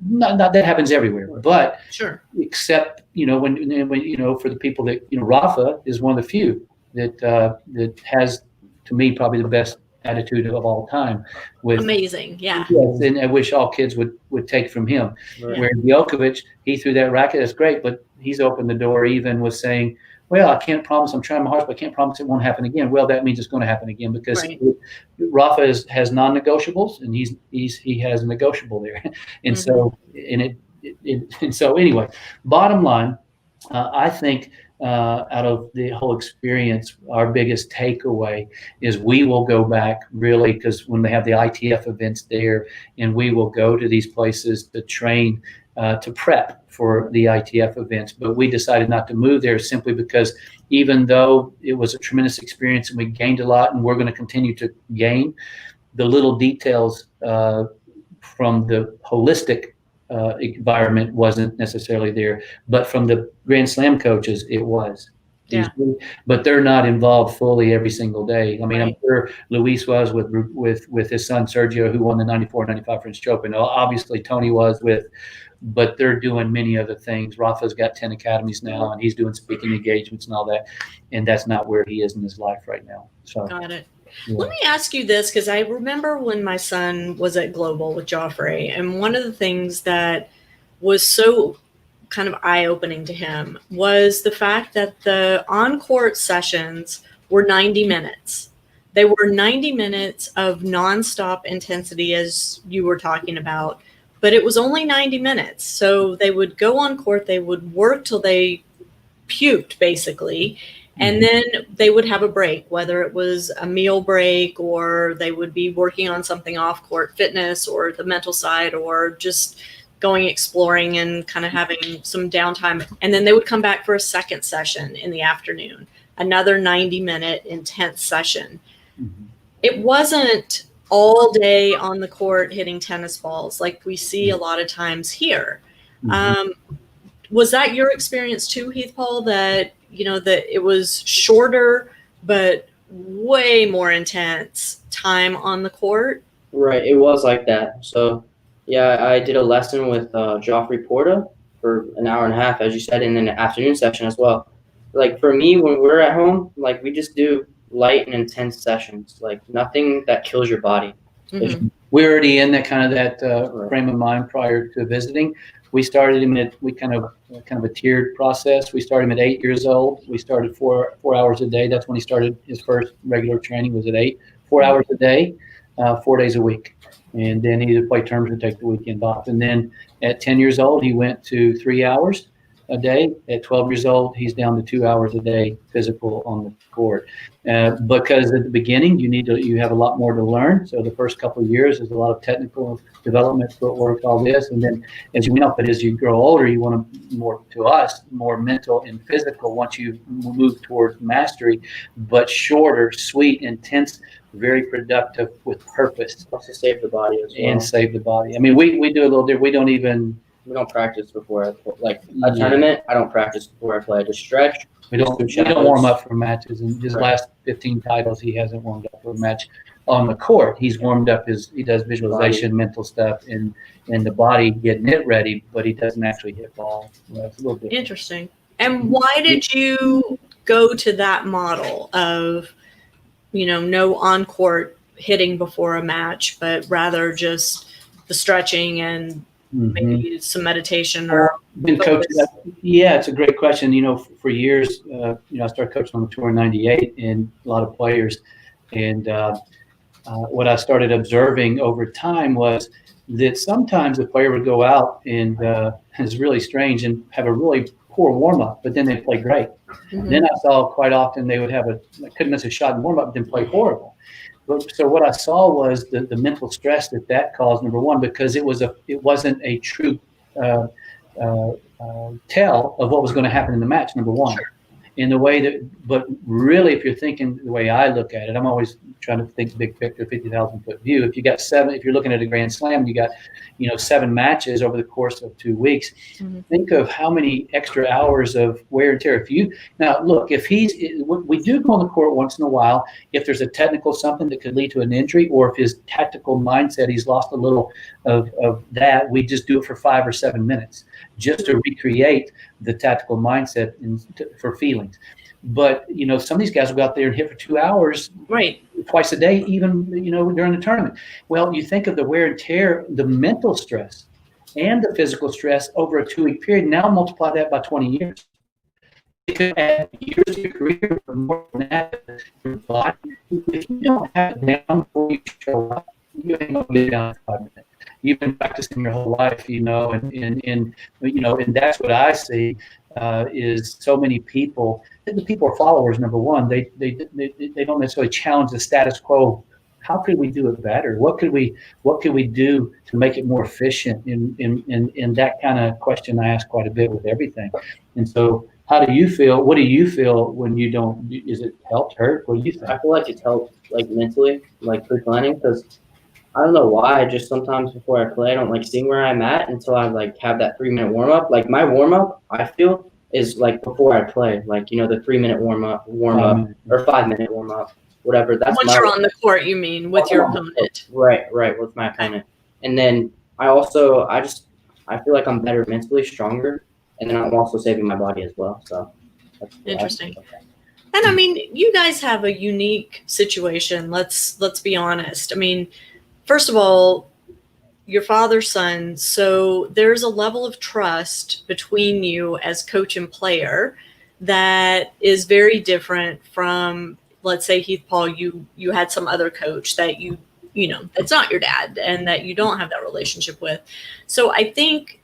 Not that happens everywhere, but sure. Except when for the people that Rafa is one of the few that has, to me, probably the best attitude of all time. Amazing, yeah. Yes, and I wish all kids would take from him. Right. Where Djokovic, he threw that racket, that's great, but he's opened the door even with saying, well, I can't promise, I'm trying my hardest, but I can't promise it won't happen again. Well, that means it's going to happen again because Rafa has non-negotiables and he has a negotiable there. And so anyway, bottom line, I think out of the whole experience, our biggest takeaway is we will go back really, because when they have the ITF events there, and we will go to these places to train, to prep for the ITF events. But we decided not to move there simply because even though it was a tremendous experience and we gained a lot and we're going to continue to gain, the little details from the holistic environment wasn't necessarily there, but from the Grand Slam coaches, it was. Yeah. But they're not involved fully every single day. I mean, I'm sure Luis was with his son Sergio, who won the 94-95 French Open. Obviously, Toni was but they're doing many other things. Rafa's got 10 academies now, and he's doing speaking engagements and all that, and that's not where he is in his life right now. So, got it. Yeah. Let me ask you this, because I remember when my son was at Global with Jofre, and one of the things that was so kind of eye-opening to him was the fact that the on-court sessions were 90 minutes. They were 90 minutes of nonstop intensity, as you were talking about, but it was only 90 minutes. So they would go on court, they would work till they puked, basically, and then they would have a break, whether it was a meal break or they would be working on something off court, fitness or the mental side, or just going exploring and kind of having some downtime. And then they would come back for a second session in the afternoon, another 90-minute intense session. Mm-hmm. It wasn't all day on the court hitting tennis balls like we see a lot of times here. Mm-hmm. Was that your experience too, Heath Paul, that that it was shorter but way more intense time on the court? Right. It was like that. So Yeah, I did a lesson with Jofre Porta for an hour and a half, as you said, and then an afternoon session as well. Like for me, when we're at home, like we just do light and intense sessions, like nothing that kills your body. Mhm. We're already in that kind of Right. frame of mind prior to visiting. We started him we kind of a tiered process. We started him at 8 years old. We started 4 hours a day. That's when he started his first regular training was at 8, 4 hours a day, 4 days a week. And then he either play terms or take the weekend off. And then at 10 years old, he went to 3 hours a day. At 12 years old, he's down to 2 hours a day physical on the court. Because at the beginning, you have a lot more to learn. So the first couple of years is a lot of technical development, footwork, all this. And then as you grow older, you want more mental and physical once you move towards mastery, but shorter, sweet, intense, very productive with purpose. Also save the body as well. And save the body. I mean, we do a little different. We don't practice before I play. Like a tournament, I don't practice before I play. I just stretch. We don't warm up for matches. And his last 15 titles, he hasn't warmed up for a match on the court. He's warmed up he does visualization, mental stuff, and the body getting it ready, but he doesn't actually hit ball. It's a little bit Interesting. And why did you go to that model of, no on-court hitting before a match, but rather just the stretching and maybe some meditation or been coaching? Yeah, it's a great question. For years, I started coaching on the tour in '98, and a lot of players. And what I started observing over time was that sometimes the player would go out and it's really strange and have a really poor warm up, but then they play great. Mm-hmm. Then I saw quite often they would couldn't miss a shot in warm up, then play horrible. So what I saw was the mental stress that caused, number one, because it wasn't a true tell of what was going to happen in the match, number one. Sure. In the way but really, if you're thinking the way I look at it, I'm always trying to think big picture, 50,000-foot view. If you're looking at a Grand Slam, you got, 7 matches over the course of 2 weeks. Mm-hmm. Think of how many extra hours of wear and tear. We do go on the court once in a while if there's a technical something that could lead to an injury, or if his tactical mindset, he's lost a little of that, we just do it for 5 or 7 minutes just to recreate the tactical mindset for feelings. But, some of these guys will go out there and hit for 2 hours, right, twice a day, even, during the tournament. Well, you think of the wear and tear, the mental stress and the physical stress over a 2-week period. Now multiply that by 20 years. It could add years of your career for more than that. Your body, if you don't have it down before you show up, you ain't going to get down in 5 minutes. You've been practicing your whole life, and that's what I see is so many people. The people are followers. Number one, they don't necessarily challenge the status quo. How could we do it better? What could we do to make it more efficient? In that kind of question, I ask quite a bit with everything. And so, how do you feel? What do you feel when you don't? Is it helped, hurt? What do you think? I feel like it's helped, like mentally, like pre-planning, because I don't know why. I just sometimes before I play, I don't like seeing where I'm at until I like have that 3-minute warm up. Like my warm up, I feel is like before I play, like the 3-minute warm up or 5-minute warm up, whatever. That's once you're on the court, you mean with your opponent? Right, with my opponent. And then I feel like I'm better mentally, stronger, and then I'm also saving my body as well. So that's interesting. And I mean, you guys have a unique situation. Let's be honest. I mean, first of all, your father's son, so there's a level of trust between you as coach and player that is very different from, let's say, Heath Paul, you had some other coach that that's not your dad and that you don't have that relationship with. So I think,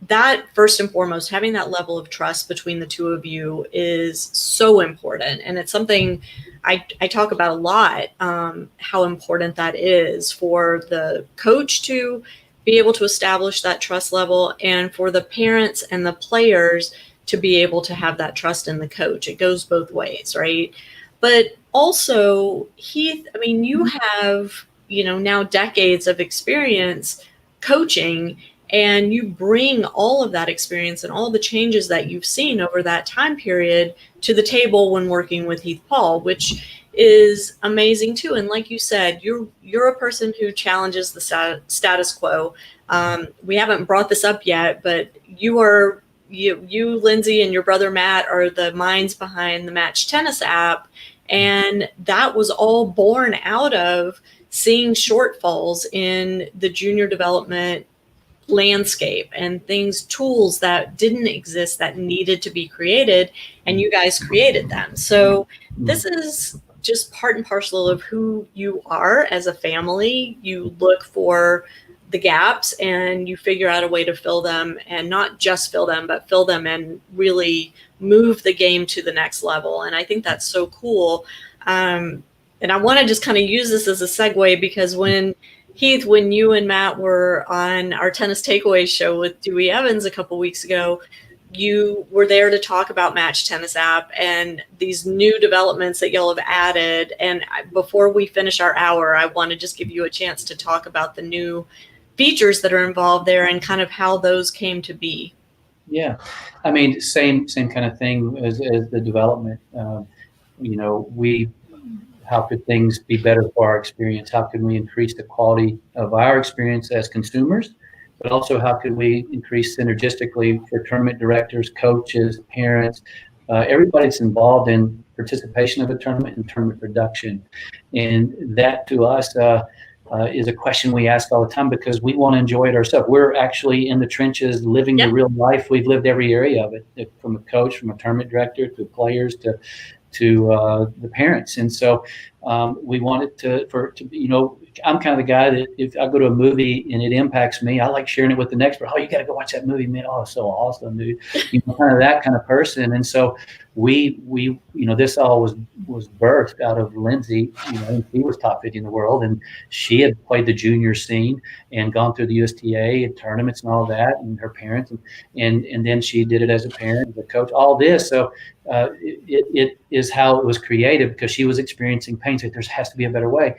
that first and foremost, having that level of trust between the two of you is so important. And it's something I talk about a lot, how important that is for the coach to be able to establish that trust level and for the parents and the players to be able to have that trust in the coach. It goes both ways, right? But also, Heath, I mean, you have, now decades of experience coaching, and you bring all of that experience and all the changes that you've seen over that time period to the table when working with Heath Paul, which is amazing too. And like you said, you're a person who challenges the status quo. We haven't brought this up yet, but you, Lindsay, and your brother Matt are the minds behind the Match Tennis app. And that was all born out of seeing shortfalls in the junior development landscape and tools that didn't exist that needed to be created, and you guys created them. So this is just part and parcel of who you are as a family. You look for the gaps and you figure out a way to fill them, and not just fill them, but fill them and really move the game to the next level. And I think that's so cool. And I want to just kind of use this as a segue, because when you and Matt were on our Tennis Takeaway show with Dewey Evans a couple weeks ago, you were there to talk about Match Tennis app and these new developments that y'all have added. And before we finish our hour, I want to just give you a chance to talk about the new features that are involved there and kind of how those came to be. Yeah, I mean, same kind of thing as the development. How could things be better for our experience? How can we increase the quality of our experience as consumers? But also, how could we increase synergistically for tournament directors, coaches, parents, everybody's involved in participation of a tournament and tournament production? And that, to us, is a question we ask all the time, because we want to enjoy it ourselves. We're actually in the trenches, living the real life. We've lived every area of it, from a coach, from a tournament director, to players, to the parents. And so we wanted to I'm kind of the guy that if I go to a movie and it impacts me, I like sharing it with the next person. Oh, you got to go watch that movie, man. Oh, it's so awesome, dude. Kind of that kind of person. And so we this all was birthed out of Lindsay. She was top 50 in the world, and she had played the junior scene and gone through the USTA and tournaments and all that, and her parents, and then she did it as a parent, as a coach, all this. So it is how it was created, because she was experiencing pain. So there has to be a better way.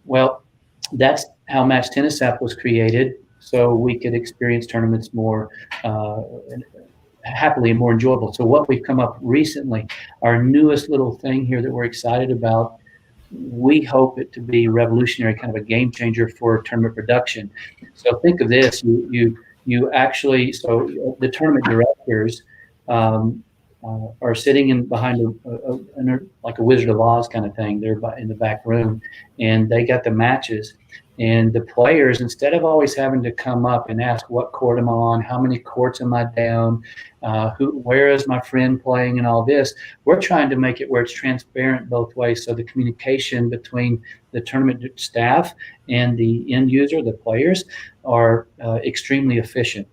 Well, that's how Match Tennis app was created, so we could experience tournaments more happily and more enjoyable. So what we've come up recently, our newest little thing here that we're excited about, we hope it to be revolutionary, kind of a game changer for tournament production. So think of this: you actually, so the tournament directors are sitting behind like a Wizard of Oz kind of thing. They're in the back room, and they got the matches. And the players, instead of always having to come up and ask, what court am I on? How many courts am I down? Where is my friend playing and all this? We're trying to make it where it's transparent both ways. So the communication between the tournament staff and the end user, the players, are extremely efficient.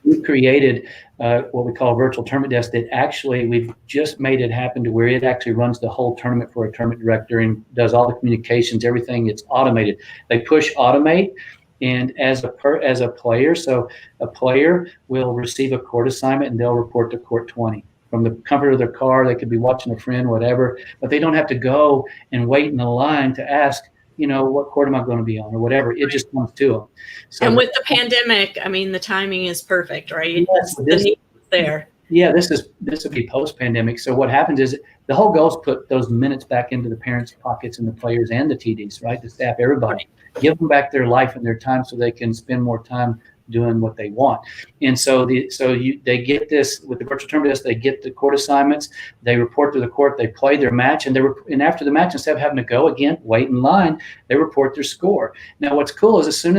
We created what we call a virtual tournament desk that actually we've just made it happen to where it actually runs the whole tournament for a tournament director and does all the communications, everything. It's automated. They push automate, and as a player, so a player will receive a court assignment and they'll report to court 20. From the comfort of their car, they could be watching a friend, whatever, but they don't have to go and wait in the line to ask, what court am I going to be on or whatever. It just comes to them. So, and with the pandemic, I mean, the timing is perfect, right? Yes, the need is there. Yeah, this would be post-pandemic. So what happens is the whole goal is put those minutes back into the parents' pockets and the players and the TDs, right? The staff, everybody. Right. Give them back their life and their time so they can spend more time doing what they want. And so they get this with the virtual tournament desk. They get the court assignments. They report to the court. They play their match, and after the match, instead of having to go again, wait in line, they report their score. Now, what's cool is as soon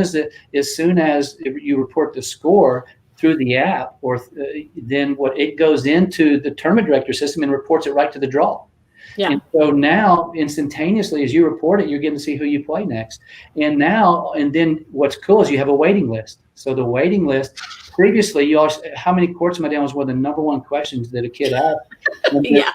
as you report the score through the app, then it goes into the tournament director system and reports it right to the draw. Yeah. And so now, instantaneously, as you report it, you're getting to see who you play next. And then what's cool is you have a waiting list. So the waiting list, previously, how many courts am I down was one of the number one questions that a kid asked. Yeah.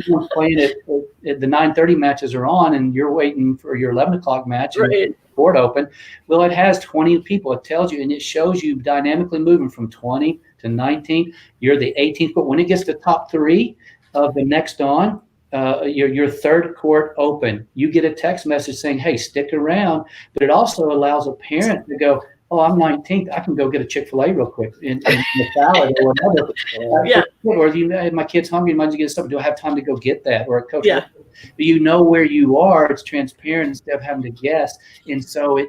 You're playing at the 9:30 matches are on, and you're waiting for your 11 o'clock match. Right. And court open. Well, it has 20 people. It tells you, and it shows you dynamically moving from 20 to 19. You're the 18th, but when it gets to top 3 of the next on, your third court open, you get a text message saying, hey, stick around. But it also allows a parent to go, oh, I'm 19th. I can go get a Chick-fil-A real quick in the salad or whatever. Yeah. Or my kid's hungry. Might get stuff. Do I have time to go get that? Or Coach, Yeah. you know where you are. It's transparent instead of having to guess. And so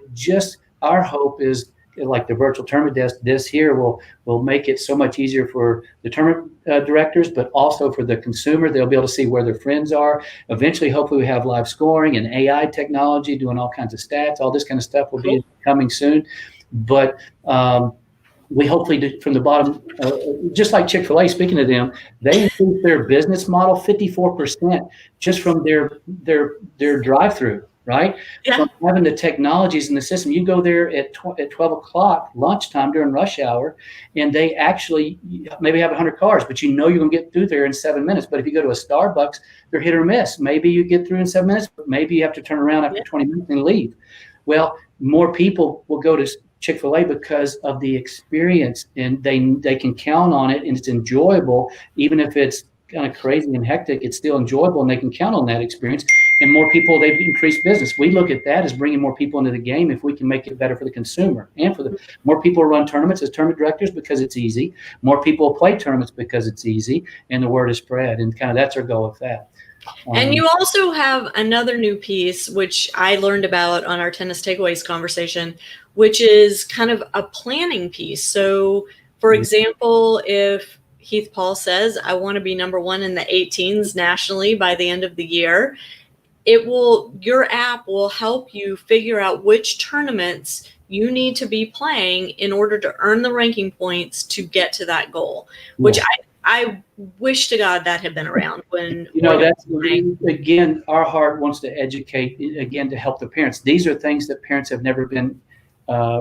our hope is, like the virtual tournament desk, this here will make it so much easier for the tournament directors, but also for the consumer. They'll be able to see where their friends are. Eventually, hopefully, we have live scoring and AI technology doing all kinds of stats. All this kind of stuff will be coming soon. But we hopefully do from the bottom, just like Chick-fil-A, speaking to them, they increased their business model 54% just from their drive-through. Right? Yeah. From having the technologies in the system. You go there at 12 o'clock lunchtime during rush hour, and they actually maybe have 100 cars, but you're going to get through there in 7 minutes. But if you go to a Starbucks, they're hit or miss. Maybe you get through in 7 minutes, but maybe you have to turn around after 20 minutes and leave. Well, more people will go to Chick-fil-A because of the experience, and they can count on it, and it's enjoyable. Even if it's kind of crazy and hectic, it's still enjoyable, and they can count on that experience. And more people, they've increased business. We look at that as bringing more people into the game if we can make it better for the consumer and for the more people run tournaments as tournament directors because it's easy. More people play tournaments because it's easy, and the word is spread. And kind of that's our goal with that. And you also have another new piece, which I learned about on our Tennis Takeaways conversation, which is kind of a planning piece. So, for example, if Heath Paul says, I want to be number one in the 18s nationally by the end of the year, your app will help you figure out which tournaments you need to be playing in order to earn the ranking points to get to that goal, which I wish to God that had been around when that's again, our heart wants to educate again to help the parents. These are things that parents have never been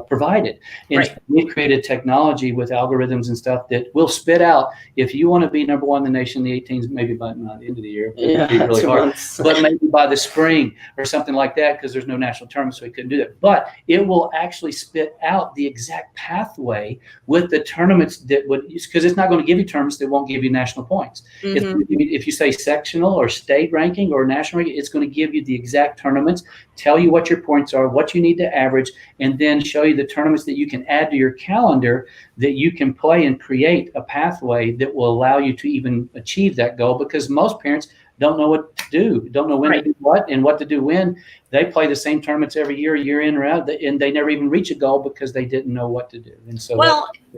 provided. And we've created technology with algorithms and stuff that will spit out, if you want to be number one in the nation in the 18s, maybe by not the end of the year, it'd be really hard, but maybe by the spring or something like that, because there's no national tournament, so we couldn't do that. But it will actually spit out the exact pathway with the tournaments that would, because it's not going to give you tournaments that won't give you national points. If you say sectional or state ranking or national ranking, it's going to give you the exact tournaments, tell you what your points are, what you need to average, and then show you the tournaments that you can add to your calendar that you can play and create a pathway that will allow you to even achieve that goal, because most parents don't know what to do, don't know when to do what and what to do when. They play the same tournaments every year in or out, and they never even reach a goal because they didn't know what to do. And so,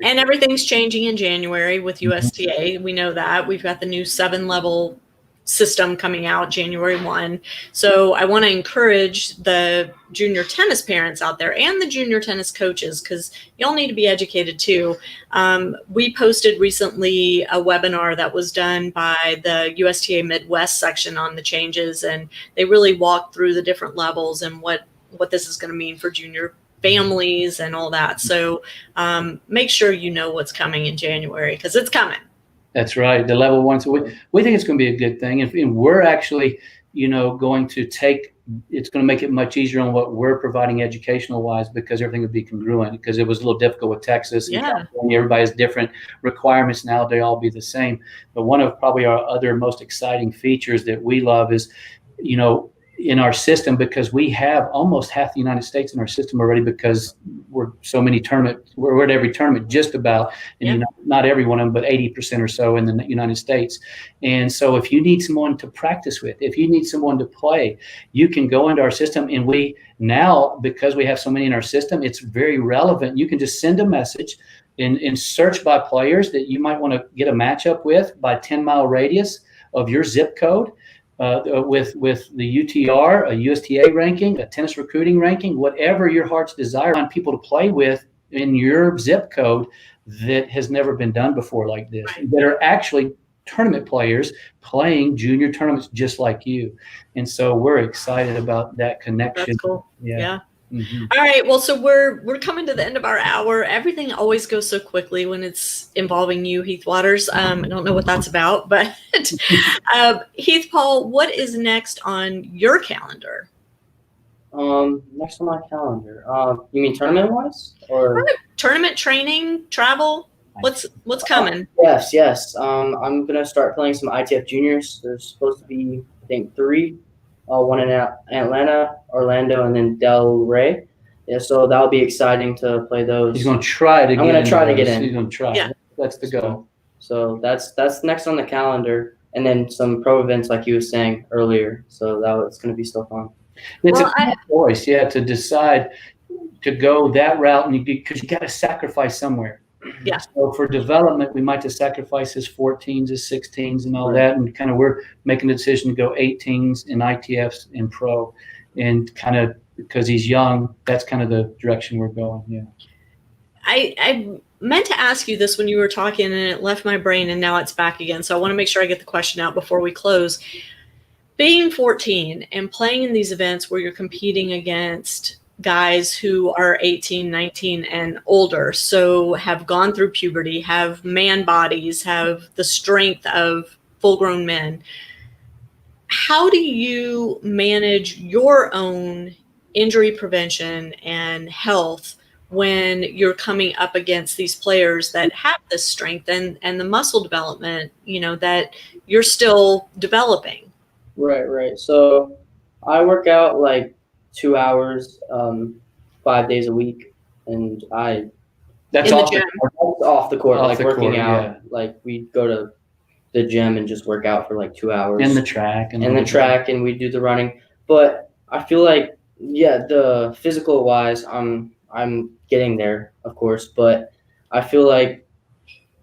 and everything's changing in January with USTA. We know that. We've got the new 7-level system coming out January 1. So I want to encourage the junior tennis parents out there and the junior tennis coaches, because y'all need to be educated too. We posted recently a webinar that was done by the USTA Midwest section on the changes, and they really walked through the different levels and what this is going to mean for junior families and all that. So make sure you know what's coming in January, because it's coming. That's right. The level one. So we think it's going to be a good thing. And we're actually, going to it's going to make it much easier on what we're providing educational wise, because everything would be congruent, because it was a little difficult with Texas. And California. Everybody has different requirements. Now they all be the same. But one of probably our other most exciting features that we love is, in our system, because we have almost half the United States in our system already, because we're so many we're at every tournament just about, and not every one of them, but 80% or so in the United States. And so if you need someone to practice with, if you need someone to play, you can go into our system, and we now, because we have so many in our system, it's very relevant. You can just send a message and search by players that you might want to get a matchup with by 10-mile radius of your zip code. With the UTR, a USTA ranking, a tennis recruiting ranking, whatever your heart's desire, find people to play with in your zip code that has never been done before like this, that are actually tournament players playing junior tournaments just like you. And so we're excited about that connection. That's cool. Yeah. Mm-hmm. All right. Well, so we're coming to the end of our hour. Everything always goes so quickly when it's involving you, Heath Waters. I don't know what that's about, but Heath Paul, what is next on your calendar? Next on my calendar. You mean tournament wise, or tournament training, travel? What's coming? Yes. I'm gonna start playing some ITF juniors. There's supposed to be, I think, 3. One in Atlanta, Orlando, and then Del Rey. Yeah, so that'll be exciting to play those. He's going to try to. I'm going to try to get in. He's going to try. Yeah. That's the goal. So that's next on the calendar, and then some pro events like you were saying earlier. So it's going to be so fun. It's a choice, to decide to go that route, and because you got to sacrifice somewhere. Yeah. So for development, we might have to sacrifice his 14s, his 16s, and all that, and kind of we're making the decision to go 18s and ITFs and pro, and kind of because he's young, that's kind of the direction we're going. Yeah. I meant to ask you this when you were talking, and it left my brain, and now it's back again. So I want to make sure I get the question out before we close. Being 14 and playing in these events where you're competing against guys who are 18, 19 and older, so have gone through puberty, have man bodies, have the strength of full-grown men, how do you manage your own injury prevention and health when you're coming up against these players that have this strength and the muscle development, that you're still developing? Right. So I work out like 2 hours, 5 days a week, and that's in off the gym. Off the court, like working court, out. Yeah. Like we go to the gym and just work out for like 2 hours. And the track. And we do the running. But I feel like, the physical wise, I'm getting there, of course. But I feel like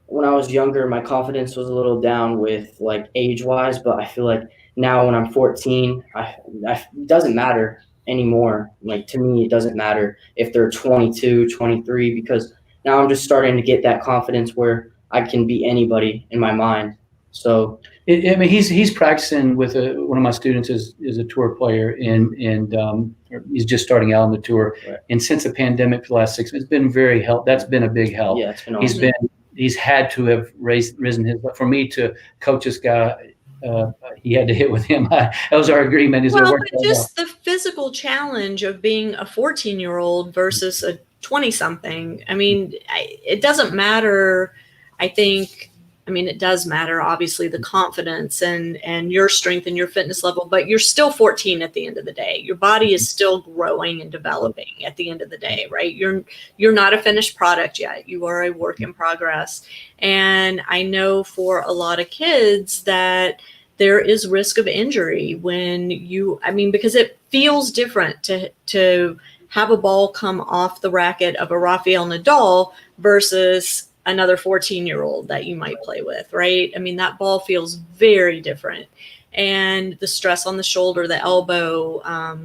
when I was younger, my confidence was a little down with like age wise. But I feel like now when I'm 14, it doesn't matter anymore. Like to me, it doesn't matter if they're 22, 23, because now I'm just starting to get that confidence where I can beat anybody in my mind. So he's practicing with one of my students is a tour player, and he's just starting out on the tour. Right. And since the pandemic for the last 6 months, it's been very help. That's been a big help. Yeah, it's been awesome. He's had to have risen his. But for me to coach this guy, he had to hit with him. That was our agreement. Well, but just the physical challenge of being a 14-year-old versus a 20-something. I mean, it doesn't matter. It does matter, obviously, the confidence and your strength and your fitness level, but you're still 14 at the end of the day. Your body is still growing and developing at the end of the day, right? You're not a finished product yet. You are a work in progress. And I know for a lot of kids that there is risk of injury when because it feels different to have a ball come off the racket of a Rafael Nadal versus another 14-year-old that you might play with, right? I mean, that ball feels very different. And the stress on the shoulder, the elbow,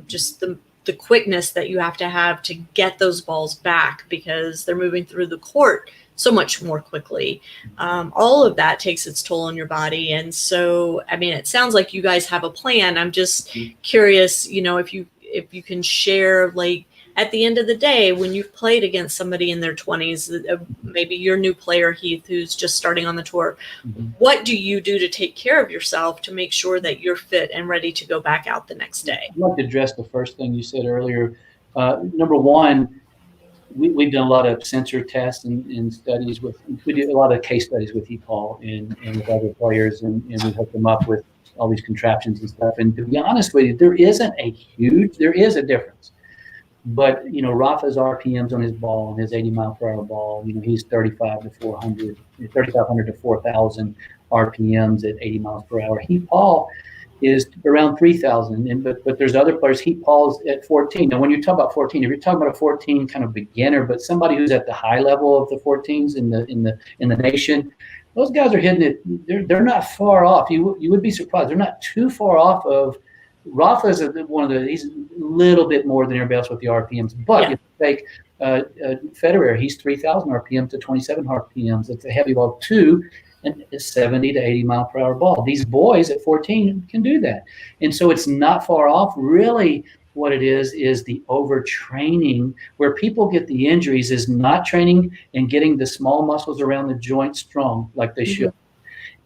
just the quickness that you have to get those balls back because they're moving through the court so much more quickly. All of that takes its toll on your body. And so, it sounds like you guys have a plan. I'm just curious, if you can share, like, at the end of the day, when you've played against somebody in their 20s, maybe your new player, Heath, who's just starting on the tour, what do you do to take care of yourself to make sure that you're fit and ready to go back out the next day? I'd like to address the first thing you said earlier. Number one, we've done a lot of sensor tests and studies we do a lot of case studies with Heath Paul and with other players, and we hook them up with all these contraptions and stuff. And to be honest with you, there is a difference. But, Rafa's RPMs on his ball, on his 80-mile-per-hour ball, he's 3,500 to 4,000 RPMs at 80 miles per hour. Heath Paul is around 3,000, but there's other players. Heath Paul's at 14. Now, when you talk about 14, if you're talking about a 14 kind of beginner, but somebody who's at the high level of the 14s in the nation, those guys are hitting it. They're not far off. You would be surprised. They're not too far off of. Rafa's he's a little bit more than everybody else with the RPMs, but if you take Federer, he's 3,000 RPM to 27 RPMs. It's a heavy ball too, and it's 70 to 80 mile per hour ball. These boys at 14 can do that, and so it's not far off. Really, what it is the overtraining where people get the injuries is not training and getting the small muscles around the joint strong like they should,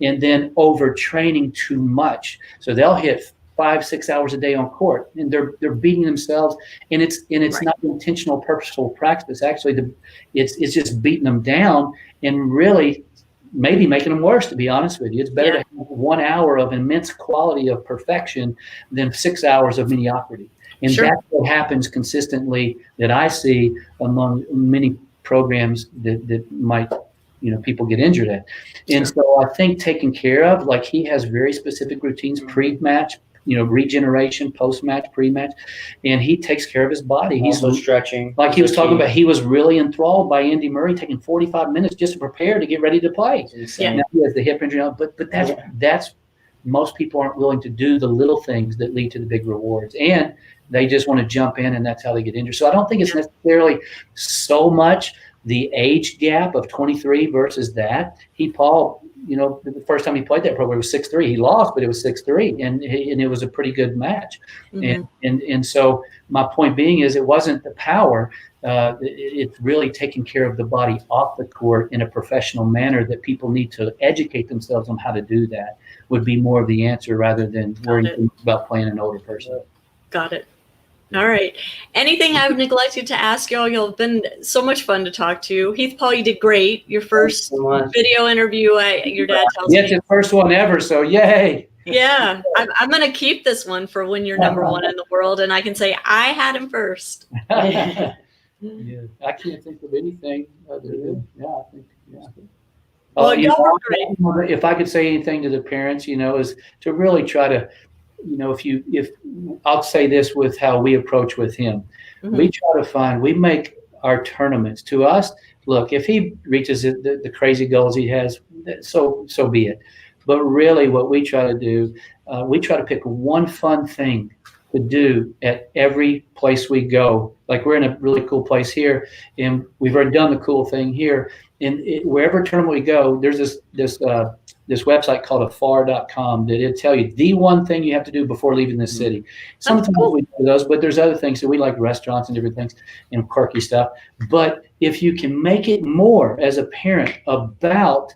and then overtraining too much. So they'll hit 5-6 hours a day on court, and they're beating themselves, and it's not intentional, purposeful practice. Actually, it's just beating them down and really maybe making them worse. To be honest with you, it's better to have 1 hour of immense quality of perfection than 6 hours of mediocrity. And Sure. that's what happens consistently that I see among many programs that might, people get injured at. And so I think taking care of, like he has very specific routines, pre-match, regeneration, post-match, pre-match, and he takes care of his body. He's Also stretching. like he was talking about, he was really enthralled by Andy Murray taking 45 minutes just to prepare to get ready to play. Yeah. Now he has the hip injury, but that's most people aren't willing to do the little things that lead to the big rewards, and they just want to jump in, and that's how they get injured. So I don't think it's necessarily so much the age gap of 23 versus that. Heath Paul, the first time he played that program was 6'3". He lost, but it was 6'3", and it was a pretty good match. Mm-hmm. And so my point being is it wasn't the power. It's really taking care of the body off the court in a professional manner that people need to educate themselves on how to do that would be more of the answer rather than worrying about playing an older person. Got it. All right. Anything I've neglected to ask y'all? Y'all have been so much fun to talk to. Heath Paul, you did great. Your first video interview, your dad tells me. Yeah, it's the first one ever, so yay. Yeah, I'm going to keep this one for when you're number one in the world, and I can say I had him first. Yeah, I can't think of anything other than, I think. Well, y'all were great. If I could say anything to the parents, is to really try to, if I'll say this with how we approach with him, we try to we make our tournaments to us. Look, if he reaches the crazy goals he has, so be it. But really what we try to do, we try to pick one fun thing to do at every place we go. Like we're in a really cool place here, and we've already done the cool thing here. And wherever tournament we go, there's this website called afar.com that it'll tell you the one thing you have to do before leaving this city. Sometimes we do those, but there's other things that we like, restaurants and different things and quirky stuff. But if you can make it more as a parent about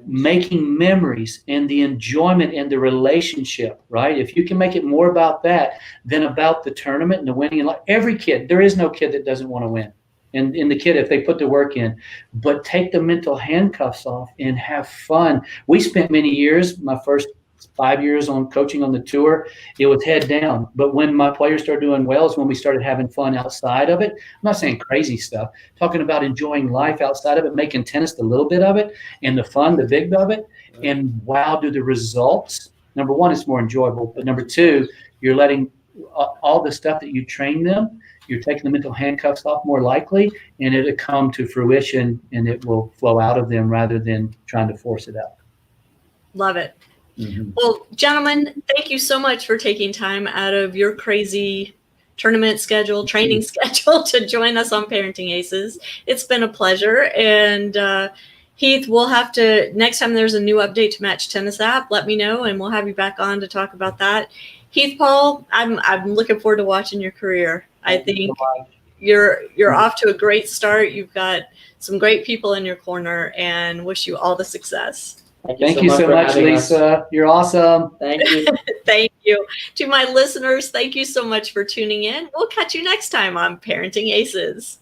making memories and the enjoyment and the relationship, right? If you can make it more about that than about the tournament and the winning, and like every kid, there is no kid that doesn't want to win. And the kid, if they put the work in, but take the mental handcuffs off and have fun. We spent many years, my first 5 years on coaching on the tour, it was head down. But when my players started doing well is when we started having fun outside of it. I'm not saying crazy stuff, talking about enjoying life outside of it, making tennis the little bit of it and the fun, the big of it. And wow, do the results. Number one, it's more enjoyable. But number two, you're letting all the stuff that you train them, you're taking the mental handcuffs off more likely, and it'll come to fruition and it will flow out of them rather than trying to force it out. Love it. Mm-hmm. Well, gentlemen, thank you so much for taking time out of your crazy tournament schedule, training schedule to join us on Parenting Aces. It's been a pleasure. And Heath, we'll have to, next time there's a new update to Match Tennis app, let me know and we'll have you back on to talk about that. Heath Paul, I'm looking forward to watching your career. I think you're off to a great start. You've got some great people in your corner and wish you all the success. Thank you so much, Lisa. You're awesome. Thank you. Thank you. To my listeners, thank you so much for tuning in. We'll catch you next time on Parenting Aces.